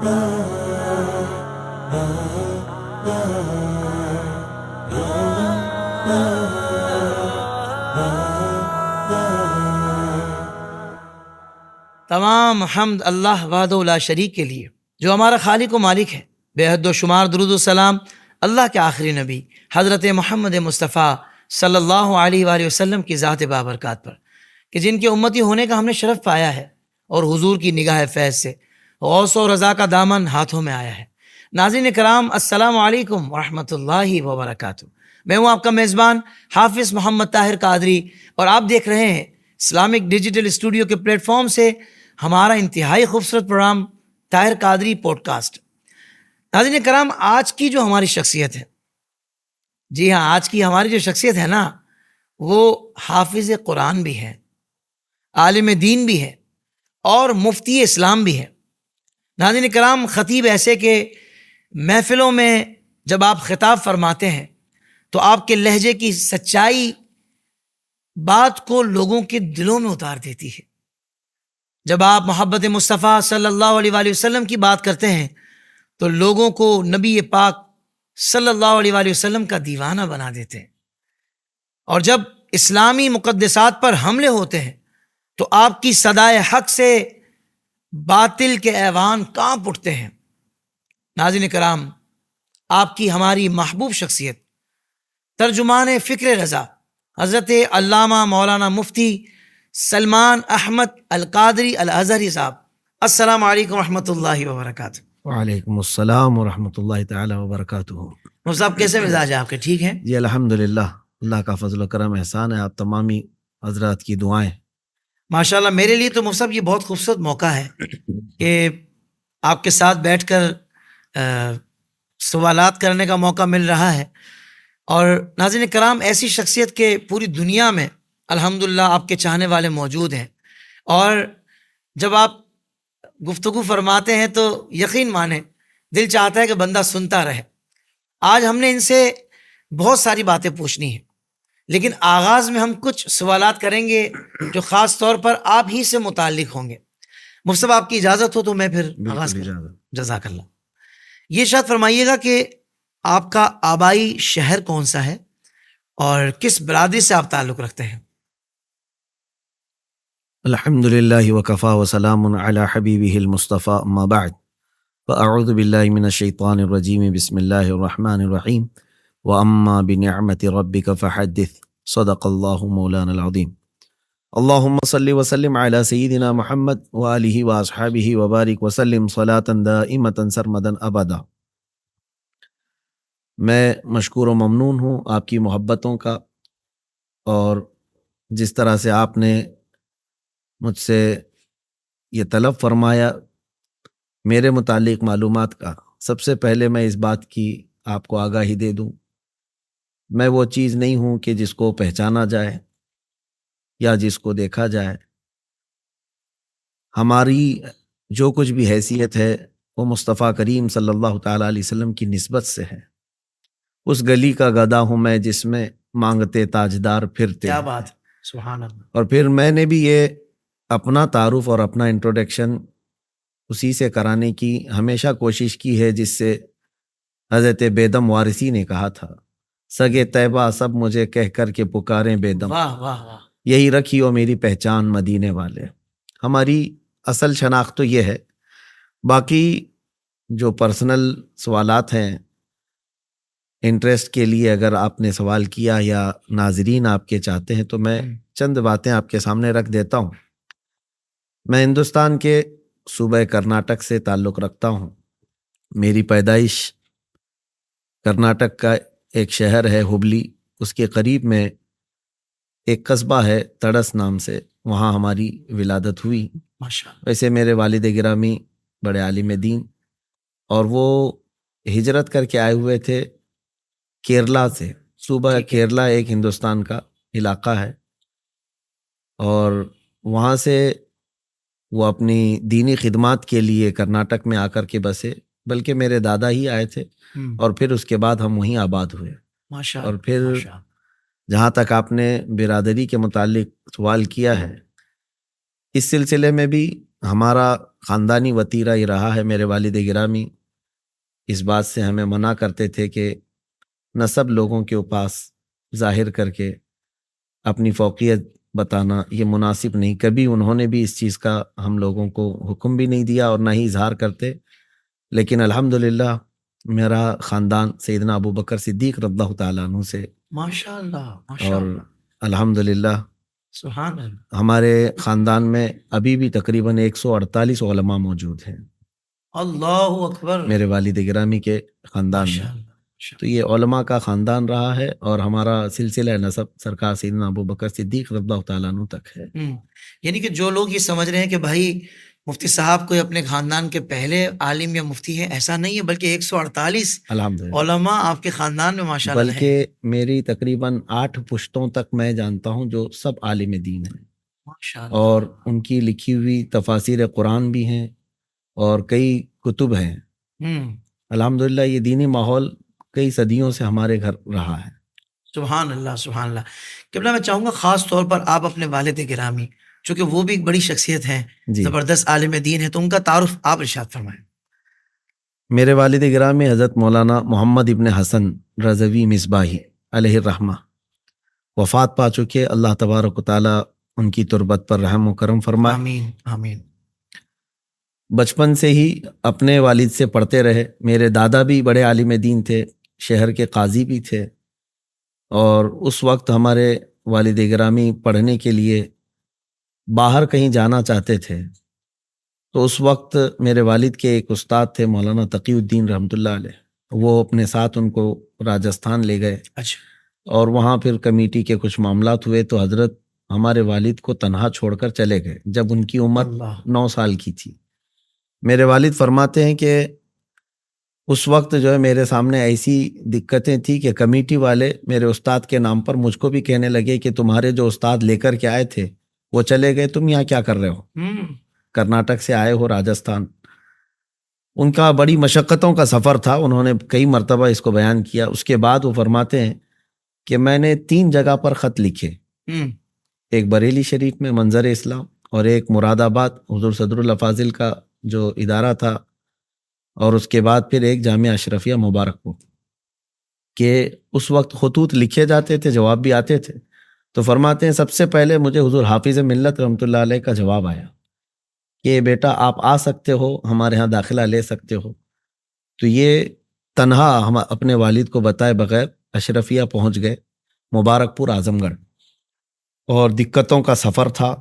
تمام حمد اللہ وحدہ لا شریک کے لیے جو ہمارا خالق و مالک ہے. بے حد و شمار درود و سلام اللہ کے آخری نبی حضرت محمد مصطفیٰ صلی اللہ علیہ وآلہ وسلم کی ذات بابرکات پر کہ جن کے امتی ہونے کا ہم نے شرف پایا ہے اور حضور کی نگاہ فیض سے غوث و رضا کا دامن ہاتھوں میں آیا ہے. ناظرین کرام، السلام علیکم ورحمۃ اللہ وبرکاتہ. میں ہوں آپ کا میزبان حافظ محمد طاہر قادری اور آپ دیکھ رہے ہیں اسلامک ڈیجیٹل اسٹوڈیو کے پلیٹ فارم سے ہمارا انتہائی خوبصورت programme Tahir Qadri podcast. ناظرین کرام، آج کی جو ہماری شخصیت ہے، جی ہاں، آج کی ہماری جو شخصیت ہے نا، وہ حافظ قرآن بھی ہے، عالم دین بھی ہے اور مفتی اسلام بھی ہے. ناظرین کرام، خطیب ایسے کہ محفلوں میں جب آپ خطاب فرماتے ہیں تو آپ کے لہجے کی سچائی بات کو لوگوں کے دلوں میں اتار دیتی ہے. جب آپ محبت مصطفیٰ صلی اللہ علیہ وآلہ وسلم کی بات کرتے ہیں تو لوگوں کو نبی پاک صلی اللہ علیہ وآلہ وسلم کا دیوانہ بنا دیتے ہیں. اور جب اسلامی مقدسات پر حملے ہوتے ہیں تو آپ کی صدائے حق سے باطل کے ایوان کانپ اٹھتے ہیں. ناظرین کرام، آپ کی ہماری محبوب شخصیت ترجمان فکر رضا حضرت علامہ مولانا مفتی سلمان احمد القادری الازہری صاحب، السلام علیکم ورحمۃ اللہ وبرکاتہ. وعلیکم السلام ورحمۃ اللہ تعالی وبرکاتہ. مفتی صاحب، کیسے مزاج ہے آپ کے؟ ٹھیک ہیں جی الحمدللہ، اللہ کا فضل و کرم احسان ہے، آپ تمامی حضرات کی دعائیں. ماشاءاللہ. میرے لیے تو مفتی صاحب یہ بہت خوبصورت موقع ہے کہ آپ کے ساتھ بیٹھ کر سوالات کرنے کا موقع مل رہا ہے. اور ناظرین کرام، ایسی شخصیت کے پوری دنیا میں الحمدللہ آپ کے چاہنے والے موجود ہیں، اور جب آپ گفتگو فرماتے ہیں تو یقین مانیں دل چاہتا ہے کہ بندہ سنتا رہے. آج ہم نے ان سے بہت ساری باتیں پوچھنی ہیں، لیکن آغاز میں ہم کچھ سوالات کریں گے جو خاص طور پر آپ ہی سے متعلق ہوں گے. مفتی صاحب، آپ کی اجازت ہو تو میں پھر آغاز کروں. جزاک اللہ. یہ شاید فرمائیے گا کہ آپ کا آبائی شہر کون سا ہے اور کس برادری سے آپ تعلق رکھتے ہیں؟ الحمدللہ وکفا وسلام علی حبیبہ المصطفیٰ، اما بعد فاعوذ باللہ من الشیطان الرجیم، بسم اللہ الرحمن الرحیم. واما بنعمت ربک فحدث، صدق اللہ مولانا العظیم. اللہم صلی وسلم علی سیدنا محمد وآلہ واصحابہ وبارک وسلم صلاۃ دائمۃ سرمدا ابدا. میں مشکور و ممنون ہوں آپ کی محبتوں کا، اور جس طرح سے آپ نے مجھ سے یہ طلب فرمایا میرے متعلق معلومات کا. سب سے پہلے میں اس بات کی آپ کو آگاہی دے دوں، میں وہ چیز نہیں ہوں کہ جس کو پہچانا جائے یا جس کو دیکھا جائے. ہماری جو کچھ بھی حیثیت ہے وہ مصطفیٰ کریم صلی اللہ تعالیٰ علیہ وسلم کی نسبت سے ہے. اس گلی کا گدا ہوں میں جس میں مانگتے تاجدار پھرتے. کیا بات، سبحان اللہ. اور پھر میں نے بھی یہ اپنا تعارف اور اپنا انٹروڈکشن اسی سے کرانے کی ہمیشہ کوشش کی ہے جس سے حضرت بیدم وارثی نے کہا تھا، سگے طیبہ سب مجھے کہہ کر کے پکاریں بیدم، واہ واہ واہ. یہی رکھی ہو میری پہچان مدینے والے. ہماری اصل شناخت تو یہ ہے. باقی جو پرسنل سوالات ہیں انٹرسٹ کے لیے اگر آپ نے سوال کیا یا ناظرین آپ کے چاہتے ہیں تو میں چند باتیں آپ کے سامنے رکھ دیتا ہوں. میں ہندوستان کے صوبہ کرناٹک سے تعلق رکھتا ہوں. میری پیدائش کرناٹک کا ایک شہر ہے ہبلی، اس کے قریب میں ایک قصبہ ہے تڑس نام سے، وہاں ہماری ولادت ہوئی. ماشاءاللہ. ویسے میرے والد گرامی بڑے عالم دین، اور وہ ہجرت کر کے آئے ہوئے تھے کیرلا سے. صوبہ کیرلا ایک ہندوستان کا علاقہ ہے، اور وہاں سے وہ اپنی دینی خدمات کے لیے کرناٹک میں آ کر کے بسے، بلکہ میرے دادا ہی آئے تھے، اور پھر اس کے بعد ہم وہیں آباد ہوئے. اور پھر جہاں تک آپ نے برادری کے متعلق سوال کیا ہے، اس سلسلے میں بھی ہمارا خاندانی وتیرہ یہ رہا ہے. میرے والد گرامی اس بات سے ہمیں منع کرتے تھے کہ نسب لوگوں کے پاس ظاہر کر کے اپنی فوقیت بتانا یہ مناسب نہیں. کبھی انہوں نے بھی اس چیز کا ہم لوگوں کو حکم بھی نہیں دیا اور نہ ہی اظہار کرتے. لیکن الحمدللہ میرا خاندان سیدنا ابو بکر صدیق رضی اللہ تعالیٰ عنہ سے ماشاء اللہ ماشاء اور اللہ الحمدللہ سبحان اللہ ہمارے خاندان میں ابھی بھی تقریباً 148 علماء موجود ہیں اللہ اکبر میرے والد گرامی کے خاندان میں. ماشاء اللہ ماشاء تو یہ علماء کا خاندان رہا ہے اور ہمارا سلسلہ نسب سرکار سیدنا ابو بکر صدیق رضی اللہ تعالیٰ عنہ تک ہے. یعنی کہ جو لوگ یہ سمجھ رہے ہیں کہ بھائی مفتی صاحب کوئی اپنے خاندان کے پہلے عالم یا مفتی ہیں، ایسا نہیں ہے، بلکہ 148 الحمدللہ. علماء آپ کے خاندان میں ماشاء اللہ ہیں. بلکہ میری تقریباً 8 پشتوں تک میں جانتا ہوں جو سب عالم دین ہیں ماشاء اللہ اور ان کی لکھی ہوئی تفاسیر قرآن بھی ہیں اور کئی کتب ہیں. الحمدللہ یہ دینی ماحول کئی صدیوں سے ہمارے گھر رہا ہے. سبحان اللہ سبحان اللہ. قبلہ میں چاہوں گا خاص طور پر آپ اپنے والد گرامی، چونکہ وہ بھی ایک بڑی شخصیت ہیں، جی. زبردست عالم دین ہے، تو ان کا تعارف آپ ارشاد فرمائیں. میرے والد گرامی حضرت مولانا محمد ابن حسن رضوی مصباحی علیہ الرحمہ وفات پا چکے. اللہ تبارک و تعالیٰ ان کی تربت پر رحم و کرم فرمائے. آمین آمین. بچپن سے ہی اپنے والد سے پڑھتے رہے. میرے دادا بھی بڑے عالم دین تھے، شہر کے قاضی بھی تھے، اور اس وقت ہمارے والد گرامی پڑھنے کے لیے باہر کہیں جانا چاہتے تھے تو اس وقت میرے والد کے ایک استاد تھے مولانا تقی الدین رحمۃ اللہ علیہ، وہ اپنے ساتھ ان کو راجستھان لے گئے. اچھا. اور وہاں پھر کمیٹی کے کچھ معاملات ہوئے تو حضرت ہمارے والد کو تنہا چھوڑ کر چلے گئے جب ان کی عمر اللہ 9 سال کی تھی. میرے والد فرماتے ہیں کہ اس وقت جو ہے میرے سامنے ایسی دقتیں تھیں کہ کمیٹی والے میرے استاد کے نام پر مجھ کو بھی کہنے لگے کہ تمہارے جو استاد لے کر کے آئے تھے وہ چلے گئے، تم یہاں کیا کر رہے ہو؟ کرناٹک سے آئے ہو راجستھان. ان کا بڑی مشقتوں کا سفر تھا، انہوں نے کئی مرتبہ اس کو بیان کیا. اس کے بعد وہ فرماتے ہیں کہ میں نے 3 جگہ پر خط لکھے، ایک بریلی شریف میں منظر اسلام، اور ایک مراد آباد حضور صدر الافاضل کا جو ادارہ تھا، اور اس کے بعد پھر ایک جامعہ اشرفیہ مبارک پور. کہ اس وقت خطوط لکھے جاتے تھے، جواب بھی آتے تھے. تو فرماتے ہیں سب سے پہلے مجھے حضور حافظ ملت رحمۃ اللہ علیہ کا جواب آیا کہ بیٹا آپ آ سکتے ہو، ہمارے ہاں داخلہ لے سکتے ہو. تو یہ تنہا ہم اپنے والد کو بتائے بغیر اشرفیہ پہنچ گئے، مبارک پور اعظم گڑھ، اور دقتوں کا سفر تھا.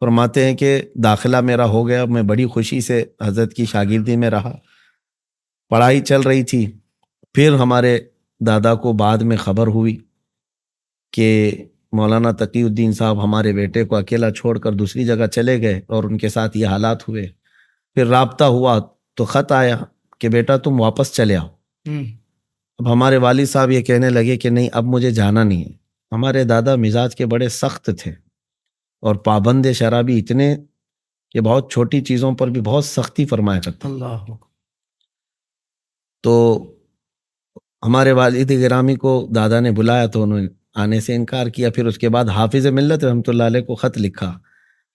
فرماتے ہیں کہ داخلہ میرا ہو گیا، میں بڑی خوشی سے حضرت کی شاگردی میں رہا، پڑھائی چل رہی تھی. پھر ہمارے دادا کو بعد میں خبر ہوئی کہ مولانا تقی الدین صاحب ہمارے بیٹے کو اکیلا چھوڑ کر دوسری جگہ چلے گئے، اور ان کے ساتھ یہ حالات ہوئے. پھر رابطہ ہوا تو خط آیا کہ بیٹا تم واپس چلے آؤ. اب ہمارے والد صاحب یہ کہنے لگے کہ نہیں اب مجھے جانا نہیں ہے. ہمارے دادا مزاج کے بڑے سخت تھے اور پابند شرابی اتنے کہ بہت چھوٹی چیزوں پر بھی بہت سختی فرمایا کرتے. اللہ. تو ہمارے والد گرامی کو دادا نے بلایا تو انہوں نے آنے سے انکار کیا. پھر اس کے بعد حافظ ملت رحمۃ اللہ علیہ کو خط لکھا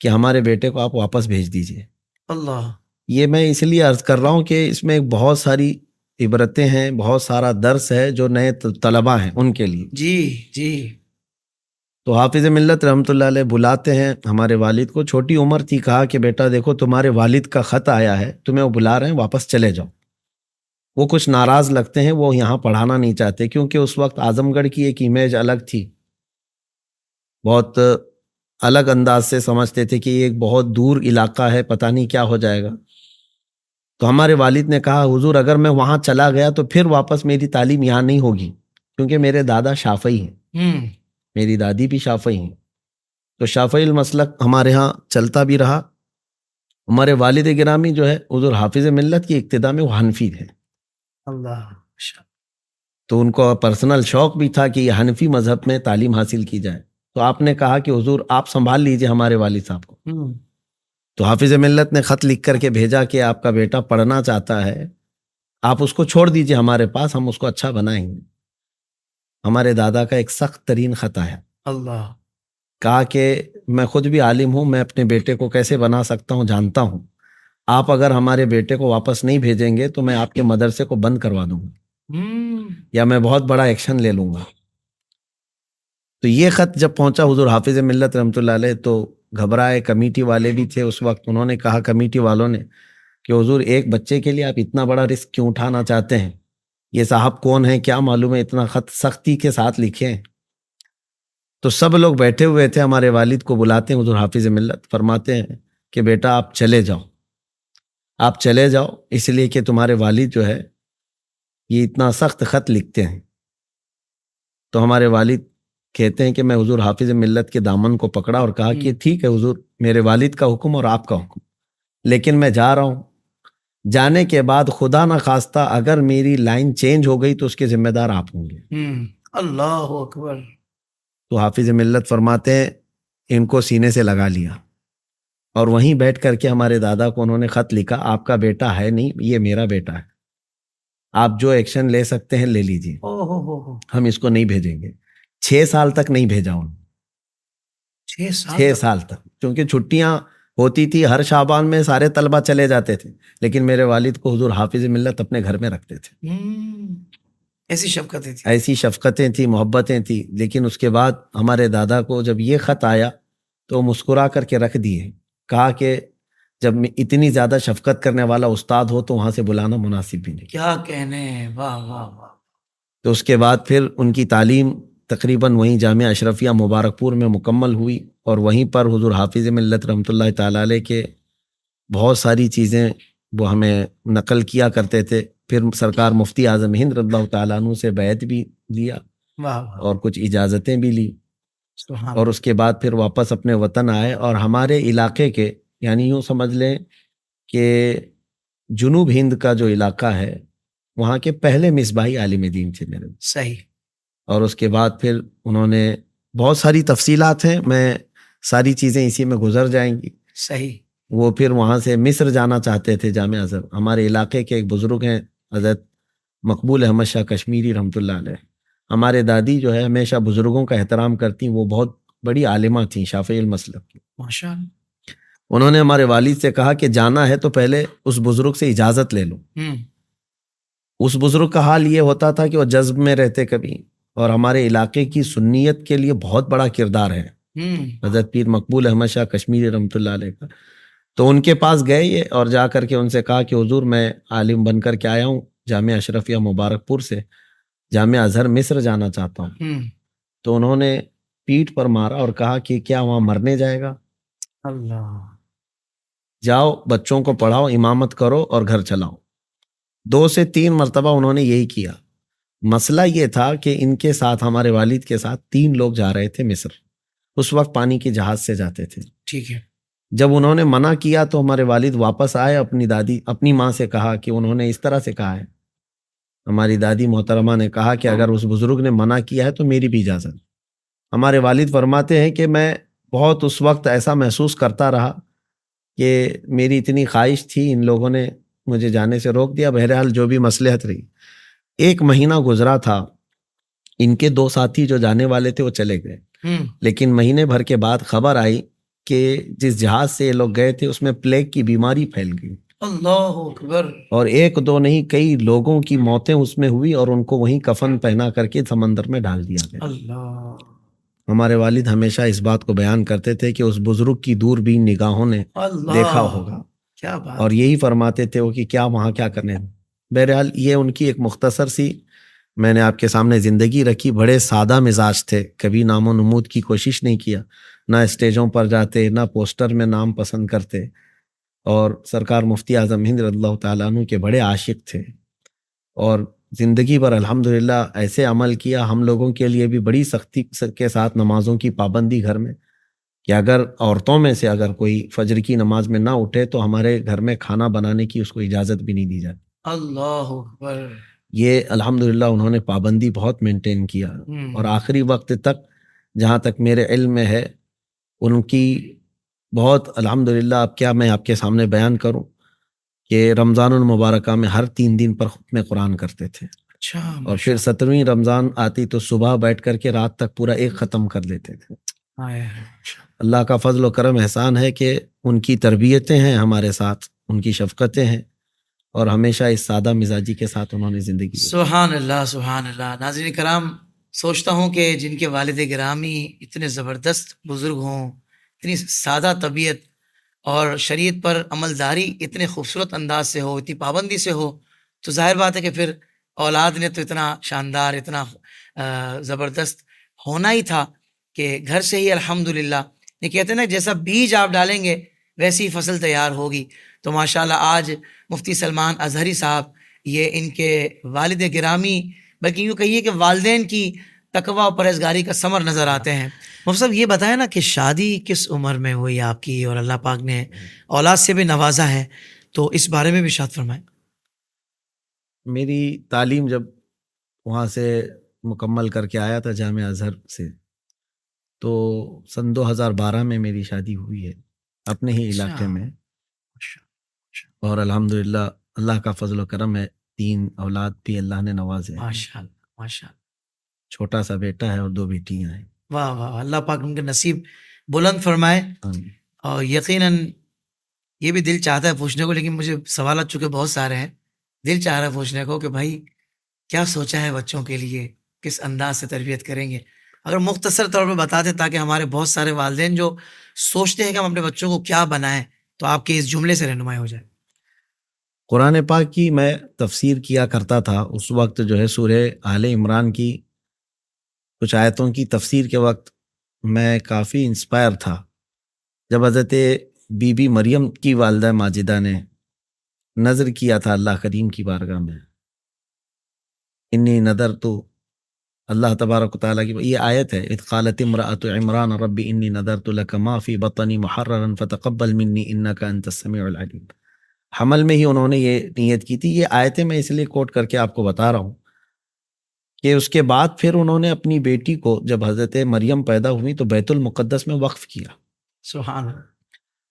کہ ہمارے بیٹے کو آپ واپس بھیج دیجئے. اللہ. یہ میں اس لیے عرض کر رہا ہوں کہ اس میں بہت ساری عبرتیں ہیں، بہت سارا درس ہے جو نئے طلباء ہیں ان کے لیے. جی جی. تو حافظ ملت رحمۃ اللہ علیہ بلاتے ہیں ہمارے والد کو، چھوٹی عمر تھی، کہا کہ بیٹا دیکھو تمہارے والد کا خط آیا ہے، تمہیں وہ بلا رہے ہیں، واپس چلے جاؤ. وہ کچھ ناراض لگتے ہیں، وہ یہاں پڑھانا نہیں چاہتے کیونکہ اس وقت اعظم گڑھ کی ایک امیج الگ تھی، بہت الگ انداز سے سمجھتے تھے کہ یہ ایک بہت دور علاقہ ہے، پتہ نہیں کیا ہو جائے گا. تو ہمارے والد نے کہا حضور اگر میں وہاں چلا گیا تو پھر واپس میری تعلیم یہاں نہیں ہوگی، کیونکہ میرے دادا شافعی ہیں، میری دادی بھی شافعی ہیں. تو شافعی المسلک ہمارے ہاں چلتا بھی رہا. ہمارے والد گرامی جو ہے حضور حافظ ملت کی ابتدا میں وہ حنفی تھے. اللہ. تو ان کو پرسنل شوق بھی تھا کہ یہ حنفی مذہب میں تعلیم حاصل کی جائے. تو آپ نے کہا کہ حضور آپ سنبھال لیجئے ہمارے والد صاحب کو. تو حافظ ملت نے خط لکھ کر کے بھیجا کہ آپ کا بیٹا پڑھنا چاہتا ہے، آپ اس کو چھوڑ دیجئے ہمارے پاس، ہم اس کو اچھا بنائیں گے. ہمارے دادا کا ایک سخت ترین خط آیا. اللہ. کہا کہ میں خود بھی عالم ہوں، میں اپنے بیٹے کو کیسے بنا سکتا ہوں جانتا ہوں، آپ اگر ہمارے بیٹے کو واپس نہیں بھیجیں گے تو میں آپ کے مدرسے کو بند کروا دوں گا یا میں بہت بڑا ایکشن لے لوں گا. تو یہ خط جب پہنچا حضور حافظ ملت رحمۃ اللہ علیہ تو گھبرائے. کمیٹی والے بھی تھے اس وقت. انہوں نے کہا کمیٹی والوں نے کہ حضور ایک بچے کے لیے آپ اتنا بڑا رسک کیوں اٹھانا چاہتے ہیں؟ یہ صاحب کون ہیں کیا معلوم ہے اتنا خط سختی کے ساتھ لکھے ہیں. تو سب لوگ بیٹھے ہوئے تھے. ہمارے والد کو بلاتے ہیں حضور حافظ ملت, فرماتے ہیں کہ بیٹا آپ چلے جاؤ, آپ چلے جاؤ, اس لیے کہ تمہارے والد جو ہے یہ اتنا سخت خط لکھتے ہیں. تو ہمارے والد کہتے ہیں کہ میں حضور حافظ ملت کے دامن کو پکڑا اور کہا کہ ٹھیک ہے حضور, میرے والد کا حکم اور آپ کا حکم, لیکن میں جا رہا ہوں. جانے کے بعد خدا نہ خواستہ اگر میری لائن چینج ہو گئی تو اس کے ذمہ دار آپ ہوں گے. اللہ اکبر. تو حافظ ملت فرماتے ہیں ان کو سینے سے لگا لیا اور وہیں بیٹھ کر کے ہمارے دادا کو انہوں نے خط لکھا, آپ کا بیٹا ہے نہیں, یہ میرا بیٹا ہے, آپ جو ایکشن لے سکتے ہیں لے لیجیے, ہم اس کو نہیں بھیجیں گے. 6 سال تک نہیں بھیجا انہوں. 6 سال تک, کیونکہ چھٹیاں ہوتی تھی ہر شعبان میں سارے طلبہ چلے جاتے تھے, لیکن میرے والد کو حضور حافظ ملت اپنے گھر میں رکھتے تھے. ایسی شفقتیں تھیں, ایسی شفقتیں تھیں, محبتیں تھیں. لیکن اس کے بعد ہمارے دادا کو جب یہ خط آیا تو وہ مسکرا کر کے رکھ دیے. کہا کہ جب اتنی زیادہ شفقت کرنے والا استاد ہو تو وہاں سے بلانا مناسب بھی نہیں. کیا کہنے, واہ واہ واہ. تو اس کے بعد پھر ان کی تعلیم تقریباً وہیں جامعہ اشرفیہ مبارک پور میں مکمل ہوئی اور وہیں پر حضور حافظ ملت رحمۃ اللہ تعالیٰ علیہ کے بہت ساری چیزیں وہ ہمیں نقل کیا کرتے تھے. پھر سرکار مفتی اعظم ہند رضی اللہ تعالیٰ عنہ سے بیعت بھی لیا اور کچھ اجازتیں بھی لی, اور اس کے بعد پھر واپس اپنے وطن آئے. اور ہمارے علاقے کے یعنی یوں سمجھ لیں کہ جنوب ہند کا جو علاقہ ہے وہاں کے پہلے مصباحی عالم دین تھے میرے. صحیح. اور اس کے بعد پھر انہوں نے بہت ساری تفصیلات ہیں, میں ساری چیزیں اسی میں گزر جائیں گی. صحیح. وہ پھر وہاں سے مصر جانا چاہتے تھے جامعہ ازہر. ہمارے علاقے کے ایک بزرگ ہیں حضرت مقبول احمد شاہ کشمیری رحمۃ اللہ علیہ. ہمارے دادی جو ہے ہمیشہ بزرگوں کا احترام کرتی, وہ بہت بڑی عالمہ تھیں شافعی المسلک کی. ماشاء اللہ. انہوں نے ہمارے والد سے کہا کہ جانا ہے تو پہلے اس بزرگ سے اجازت لے لو. اس بزرگ کا حال یہ ہوتا تھا کہ وہ جذب میں رہتے کبھی, اور ہمارے علاقے کی سنیت کے لیے بہت بڑا کردار ہے حضرت پیر مقبول احمد شاہ کشمیری رحمۃ اللہ علیہ کا. تو ان کے پاس گئے یہ اور جا کر کے ان سے کہا کہ حضور میں عالم بن کر کے آیا ہوں جامعہ اشرفیہ مبارک پور سے, جامعہ ازہر مصر جانا چاہتا ہوں. تو انہوں نے پیٹھ پر مارا اور کہا کہ کیا وہاں مرنے جائے گا؟ اللہ. جاؤ بچوں کو پڑھاؤ, امامت کرو اور گھر چلاؤ. 2 سے 3 مرتبہ انہوں نے یہی کیا. مسئلہ یہ تھا کہ ان کے ساتھ ہمارے والد کے ساتھ 3 لوگ جا رہے تھے مصر. اس وقت پانی کے جہاز سے جاتے تھے. ٹھیک ہے. جب انہوں نے منع کیا تو ہمارے والد واپس آئے. اپنی ماں سے کہا کہ انہوں نے اس طرح سے کہا ہے. ہماری دادی محترمہ نے کہا کہ اگر اس بزرگ نے منع کیا ہے تو میری بھی اجازت. ہمارے والد فرماتے ہیں کہ میں بہت اس وقت ایسا محسوس کرتا رہا کہ میری اتنی خواہش تھی, ان لوگوں نے مجھے جانے سے روک دیا. بہرحال جو بھی مصلحت رہی. 1 مہینہ گزرا تھا, ان کے 2 ساتھی جو جانے والے تھے وہ چلے گئے. لیکن مہینے بھر کے بعد خبر آئی کہ جس جہاز سے یہ لوگ گئے تھے اس میں پلیگ کی بیماری پھیل گئی. اللہ اکبر. اور 1-2 نہیں کئی لوگوں کی موتیں اس میں ہوئی اور ان کو وہیں کفن پہنا کر کے سمندر میں ڈال دیا گیا. اللہ. ہمارے والد ہمیشہ اس بات کو بیان کرتے تھے کہ اس بزرگ کی دوربین نگاہوں نے دیکھا ہوگا. کیا بات. اور یہی فرماتے تھے وہ کہ کیا وہاں کیا کرنے. بہرحال یہ ان کی ایک مختصر سی میں نے آپ کے سامنے زندگی رکھی. بڑے سادہ مزاج تھے, کبھی نام و نمود کی کوشش نہیں کیا, نہ اسٹیجوں پر جاتے نہ پوسٹر میں نام پسند کرتے. اور سرکار مفتی اعظم ہند رضی اللہ تعالیٰ عنہ کے بڑے عاشق تھے, اور زندگی پر الحمدللہ ایسے عمل کیا. ہم لوگوں کے لیے بھی بڑی سختی کے ساتھ نمازوں کی پابندی گھر میں, کہ اگر عورتوں میں سے اگر کوئی فجر کی نماز میں نہ اٹھے تو ہمارے گھر میں کھانا بنانے کی اس کو اجازت بھی نہیں دی جاتی. اللہ اکبر. یہ الحمدللہ انہوں نے پابندی بہت مینٹین کیا, اور آخری وقت تک جہاں تک میرے علم میں ہے ان کی بہت الحمدللہ. اب کیا میں آپ کے سامنے بیان کروں کہ رمضان المبارکہ میں ہر 3 دن پر ختم قرآن کرتے تھے. اچھا. اور پھر 17ویں رمضان آتی تو صبح بیٹھ کر کے رات تک پورا 1 ختم کر دیتے تھے. اللہ کا فضل و کرم احسان ہے کہ ان کی تربیتیں ہیں ہمارے ساتھ, ان کی شفقتیں ہیں، اور ہمیشہ اس سادہ مزاجی کے ساتھ انہوں نے زندگی گزاری۔ سبحان اللہ سبحان اللہ۔ ناظرین کرام، سوچتا ہوں کہ جن کے والد گرامی اتنے زبردست بزرگ ہوں، اتنی سادہ طبیعت اور شریعت پر عمل داری اتنے خوبصورت انداز سے ہو، اتنی پابندی سے ہو، تو ظاہر بات ہے کہ پھر اولاد نے تو اتنا شاندار، اتنا زبردست ہونا ہی تھا کہ گھر سے ہی الحمدللہ، یہ کہتے ہیں نا جیسا بیج آپ ڈالیں گے ویسی فصل تیار ہوگی۔ تو ماشاءاللہ آج مفتی سلمان اظہری صاحب یہ ان کے والد گرامی، بلکہ یوں کہیے کہ والدین کی تقوی و پرہیزگاری کا ثمر نظر آتے ہیں۔ مفتی صاحب یہ بتائیں نا کہ شادی کس عمر میں ہوئی آپ کی، اور اللہ پاک نے اولاد سے بھی نوازا ہے، تو اس بارے میں بھی ارشاد فرمائیں۔ میری تعلیم جب وہاں سے مکمل کر کے آیا تھا جامعہ ازہر سے، تو سن 2012 میں میری شادی ہوئی ہے اپنے ہی علاقے میں، اور الحمدللہ اللہ کا فضل و کرم ہے، 3 اولاد بھی اللہ نے نوازے ہیں۔ ماشاءاللہ ماشاءاللہ، چھوٹا سا بیٹا ہے اور 2 بیٹیاں ہیں۔ واہ واہ، اللہ پاک ان کے نصیب بلند فرمائے۔ اور یقیناً یہ بھی دل چاہتا ہے پوچھنے کو، لیکن مجھے سوالات چونکہ بہت سارے ہیں، دل چاہ رہا ہے پوچھنے کو کہ بھائی کیا سوچا ہے بچوں کے لیے، کس انداز سے تربیت کریں گے؟ اگر مختصر طور پہ بتا دیں تاکہ ہمارے بہت سارے والدین جو سوچتے ہیں کہ ہم اپنے بچوں کو کیا بنائیں، تو آپ کے اس جملے سے رہنمائی ہو جائے۔ قرآن پاک کی میں تفسیر کیا کرتا تھا اس وقت، جو ہے سورہ آل عمران کی کچھ آیتوں کی تفسیر کے وقت میں کافی انسپائر تھا، جب حضرت بی بی مریم کی والدہ ماجدہ نے نظر کیا تھا اللہ کریم کی بارگاہ میں، انی نظر تو، اللہ تبارک و تعالیٰ کی یہ آیت ہے، اذ قالت امرأۃ عمران رب انی نذرت لک ما فی بطنی محررا فتقبل منی انک انت السمیع العلیم۔ حمل میں ہی انہوں نے یہ نیت کی تھی۔ یہ آیتیں میں اس لیے کوٹ کر کے آپ کو بتا رہا ہوں کہ اس کے بعد پھر انہوں نے اپنی بیٹی کو، جب حضرت مریم پیدا ہوئی تو بیت المقدس میں وقف کیا، سبحان اللہ۔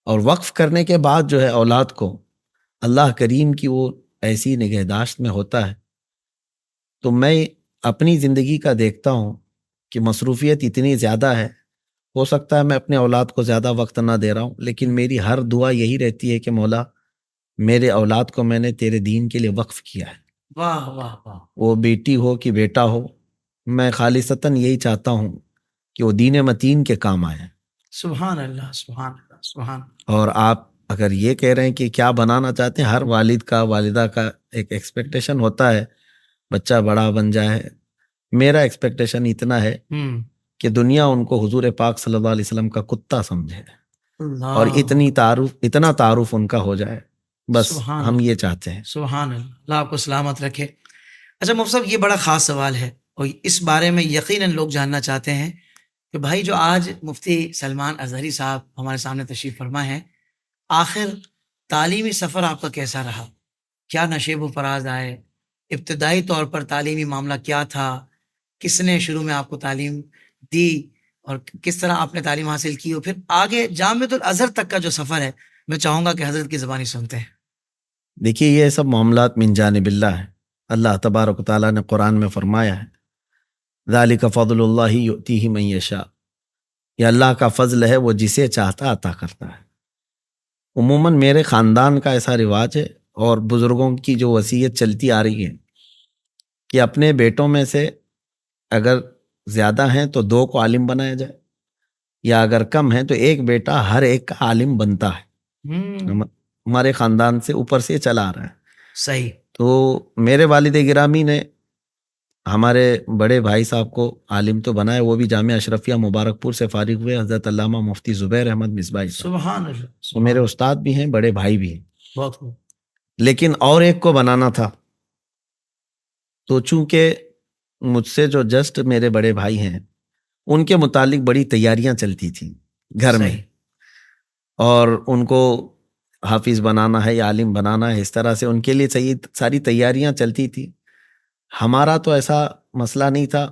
اور وقف کرنے کے بعد جو ہے اولاد کو اللہ کریم کی وہ ایسی نگہداشت میں ہوتا ہے۔ تو میں اپنی زندگی کا دیکھتا ہوں کہ مصروفیت اتنی زیادہ ہے، ہو سکتا ہے میں اپنے اولاد کو زیادہ وقت نہ دے رہا ہوں، لیکن میری ہر دعا یہی رہتی ہے کہ مولا میرے اولاد کو میں نے تیرے دین کے لیے وقف کیا ہے، واہ واہ واہ، وہ بیٹی ہو کہ بیٹا ہو، میں خالصتاً یہی چاہتا ہوں کہ وہ دین متین کے کام آئے۔ سبحان اللہ سبحان اللہ سبحان اللہ۔ اور آپ اگر یہ کہہ رہے ہیں کہ کیا بنانا چاہتے ہیں، ہر والد کا والدہ کا ایک ایکسپیکٹیشن ہوتا ہے بچہ بڑا بن جائے۔ میرا ایکسپیکٹیشن اتنا ہے کہ دنیا ان کو حضور پاک صلی اللہ علیہ وسلم کا کتا سمجھے، اور اتنا تعارف ان کا ہو جائے، بس ہم یہ چاہتے ہیں۔ سبحان اللہ، اللہ آپ کو سلامت رکھے۔ اچھا مفتی صاحب، یہ بڑا خاص سوال ہے اور اس بارے میں یقیناً لوگ جاننا چاہتے ہیں کہ بھائی جو آج مفتی سلمان اظہری صاحب ہمارے سامنے تشریف فرما ہے، آخر تعلیمی سفر آپ کا کیسا رہا؟ کیا نشیب و فراز آئے؟ ابتدائی طور پر تعلیمی معاملہ کیا تھا؟ کس نے شروع میں آپ کو تعلیم دی اور کس طرح آپ نے تعلیم حاصل کی؟ اور پھر آگے جامعۃ الازہر تک کا جو سفر ہے، میں چاہوں گا کہ حضرت کی زبانی سنتے ہیں۔ دیکھیے یہ سب معاملات من جانب اللہ ہے۔ اللہ تبارک و تعالیٰ نے قرآن میں فرمایا ہے ذالک فضل اللہ یؤتیہ من یشاء، یہ اللہ کا فضل ہے، وہ جسے چاہتا عطا کرتا ہے۔ عموماً میرے خاندان کا ایسا رواج ہے اور بزرگوں کی جو وصیت چلتی آ رہی ہے کہ اپنے بیٹوں میں سے اگر زیادہ ہیں تو 2 کو عالم بنایا جائے، یا اگر کم ہیں تو ایک بیٹا ہر ایک کا عالم بنتا ہے۔ ہمارے خاندان سے اوپر سے چلا آ رہا ہے۔ صحیح۔ تو میرے والد گرامی نے ہمارے بڑے بھائی صاحب کو عالم تو بنایا، وہ بھی جامعہ اشرفیہ مبارک پور سے فارغ ہوئے، حضرت علامہ مفتی زبیر احمد مصباحی صاحب۔ سبحان اللہ، وہ میرے استاد بھی ہیں، بڑے بھائی بھی ہیں۔ بہت خوب۔ لیکن اور ایک کو بنانا تھا، تو چونکہ مجھ سے جو جسٹ میرے بڑے بھائی ہیں ان کے متعلق بڑی تیاریاں چلتی تھیں گھر میں، اور ان کو حافظ بنانا ہے یا عالم بنانا ہے، اس طرح سے ان کے لیے ساری تیاریاں چلتی تھی۔ ہمارا تو ایسا مسئلہ نہیں تھا،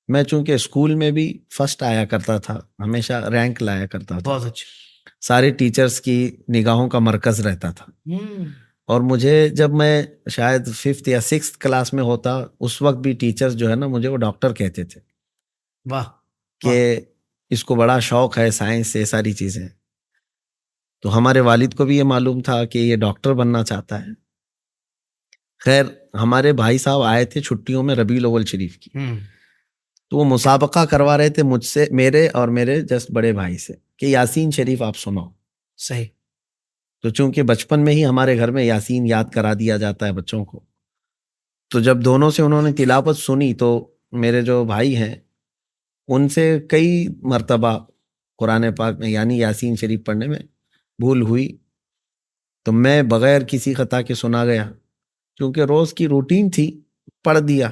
میں چونکہ اسکول میں بھی فرسٹ آیا کرتا تھا، ہمیشہ رینک لایا کرتا تھا، بہت اچھا۔ سارے ٹیچرز کی نگاہوں کا مرکز رہتا تھا۔ اور مجھے جب میں شاید 5th یا 6th کلاس میں ہوتا، اس وقت بھی ٹیچرز جو ہے نا مجھے وہ ڈاکٹر کہتے تھے، واہ، کہ اس کو بڑا شوق ہے سائنس سے، ساری چیزیں۔ تو ہمارے والد کو بھی یہ معلوم تھا کہ یہ ڈاکٹر بننا چاہتا ہے. خیر ہمارے بھائی صاحب آئے تھے چھٹیوں میں ربیع الاول شریف کی, تو وہ مسابقہ کروا رہے تھے مجھ سے, میرے اور میرے جسٹ بڑے بھائی سے, کہ یاسین شریف آپ سناؤ. صحیح. تو چونکہ بچپن میں ہی ہمارے گھر میں یاسین یاد کرا دیا جاتا ہے بچوں کو, تو جب دونوں سے انہوں نے تلاوت سنی تو میرے جو بھائی ہیں ان سے کئی مرتبہ قرآن پاک میں یعنی یاسین شریف پڑھنے میں بھول ہوئی, تو میں بغیر کسی خطا کے سنا گیا, کیونکہ روز کی روٹین تھی, پڑھ دیا.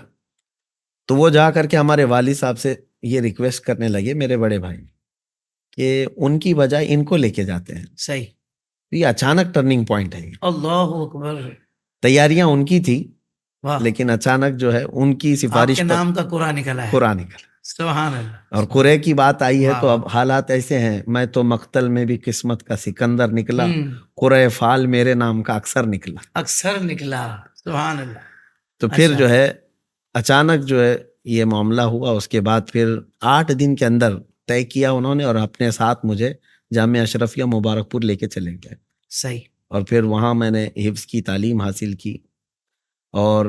تو وہ جا کر کے ہمارے والد صاحب سے یہ ریکویسٹ کرنے لگے میرے بڑے بھائی کہ ان کی بجائے ان کو لے کے جاتے ہیں. صحیح. یہ اچانک ٹرننگ پوائنٹ ہے. اللہ اکبر. تیاریاں ان کی تھی, واہ. لیکن اچانک جو ہے ان کی آپ سفارش کے نام کا قرآن نکلا ہے. قرآن نکلا. سبحان اللہ. اور قرے کی بات آئی ہے تو واہ. اب حالات ایسے ہیں, میں تو مقتل میں بھی قسمت کا سکندر نکلا, ہم، قرے فال میرے نام کا اکثر نکلا. اکثر نکلا. سبحان اللہ. تو پھر اچھا. جو ہے اچانک جو ہے یہ معاملہ ہوا. اس کے بعد پھر 8 دن کے اندر طے کیا انہوں نے, اور اپنے ساتھ مجھے جامعہ اشرفیہ مبارک پور لے کے چلے گئے. صحیح. اور پھر وہاں میں نے حفظ کی تعلیم حاصل کی, اور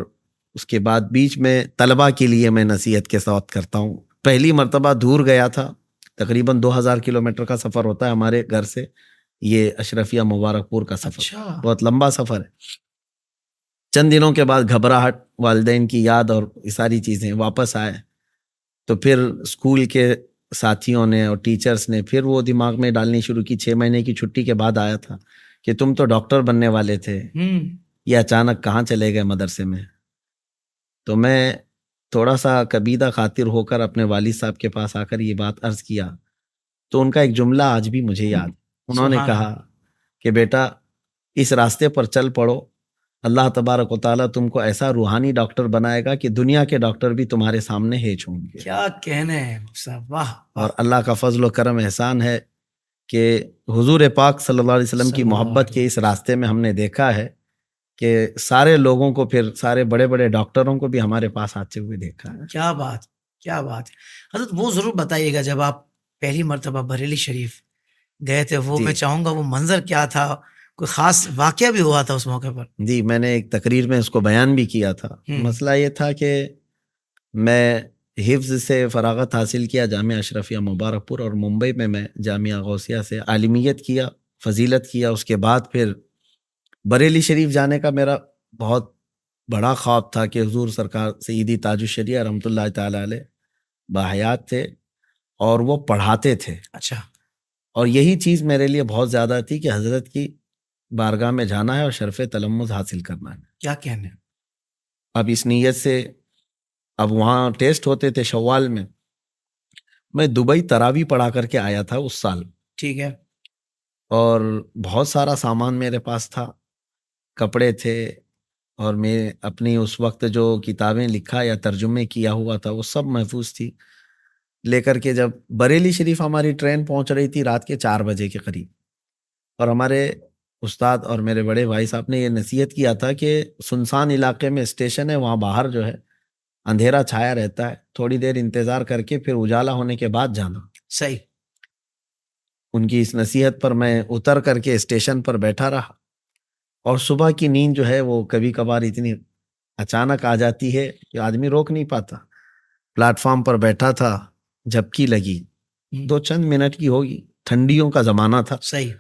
اس کے بعد بیچ میں طلبہ کے لیے میں نصیحت کے ساتھ کرتا ہوں. پہلی مرتبہ دور گیا تھا, تقریباً 2000 کلومیٹر کا سفر ہوتا ہے ہمارے گھر سے یہ اشرفیہ مبارک پور کا سفر. اچھا. بہت لمبا سفر ہے. چند دنوں کے بعد گھبراہٹ, والدین کی یاد اور یہ ساری چیزیں, واپس آئے تو پھر اسکول کے ساتھیوں نے اور ٹیچرز نے پھر وہ دماغ میں ڈالنی شروع کی. 6 مہینے کی چھٹی کے بعد آیا تھا کہ تم تو ڈاکٹر بننے والے تھے, یہ اچانک کہاں چلے گئے مدرسے میں. تو میں تھوڑا سا کبیدہ خاطر ہو کر اپنے والد صاحب کے پاس آ کر یہ بات عرض کیا, تو ان کا ایک جملہ آج بھی مجھے یاد. انہوں نے کہا کہ بیٹا اس راستے پر چل پڑو, اللہ تبارک و تعالیٰ تم کو ایسا روحانی ڈاکٹر بنائے گا کہ دنیا کے ڈاکٹر بھی تمہارے سامنے ہیچ ہوں گے. کیا کہنے ہیں صاحب. واہ. اور اللہ کا فضل و کرم احسان ہے کہ حضور پاک صلی اللہ علیہ وسلم کی محبت کے اس راستے میں ہم نے دیکھا ہے کہ سارے لوگوں کو, پھر سارے بڑے بڑے ڈاکٹروں کو بھی ہمارے پاس آتے ہوئے دیکھا ہے. کیا بات, کیا بات ہے حضرت. وہ ضرور بتائیے گا جب آپ پہلی مرتبہ بریلی شریف گئے تھے, وہ میں چاہوں گا وہ منظر کیا تھا, کوئی خاص واقعہ بھی ہوا تھا اس موقع پر. جی, میں نے ایک تقریر میں اس کو بیان بھی کیا تھا. مسئلہ یہ تھا کہ میں حفظ سے فراغت حاصل کیا جامعہ اشرفیہ مبارک پور, اور ممبئی میں جامعہ غوثیہ سے عالمیت کیا, فضیلت کیا. اس کے بعد پھر بریلی شریف جانے کا میرا بہت بڑا خواب تھا کہ حضور سرکار سیدی تاج الشریعہ رحمۃ اللہ تعالی علیہ باحیات تھے اور وہ پڑھاتے تھے. اچھا. اور یہی چیز میرے لیے بہت زیادہ تھی کہ حضرت کی بارگاہ میں جانا ہے اور شرف تلمذ حاصل کرنا ہے. کیا کہنے. اب اس نیت سے, اب وہاں ٹیسٹ ہوتے تھے شوال میں دبئی تراویح پڑھا کر کے آیا تھا اس سال. ٹھیک ہے. اور بہت سارا سامان میرے پاس تھا, کپڑے تھے, اور میں اپنی اس وقت جو کتابیں لکھا یا ترجمے کیا ہوا تھا وہ سب محفوظ تھی. لے کر کے جب بریلی شریف ہماری ٹرین پہنچ رہی تھی رات کے 4 بجے کے قریب, اور ہمارے استاد اور میرے بڑے بھائی صاحب نے یہ نصیحت کیا تھا کہ سنسان علاقے میں اسٹیشن ہے, وہاں باہر جو ہے اندھیرا چھایا رہتا ہے, تھوڑی دیر انتظار کر کے پھر اجالا ہونے کے بعد جانا. صحیح. ان کی اس نصیحت پر میں اتر کر کے اسٹیشن پر بیٹھا رہا, اور صبح کی نیند جو ہے وہ کبھی کبھار اتنی اچانک آ جاتی ہے کہ آدمی روک نہیں پاتا. پلیٹ فارم پر بیٹھا تھا, جھپکی لگی, 2 چند منٹ کی ہوگی, ٹھنڈیوں کا زمانہ تھا. صحیح.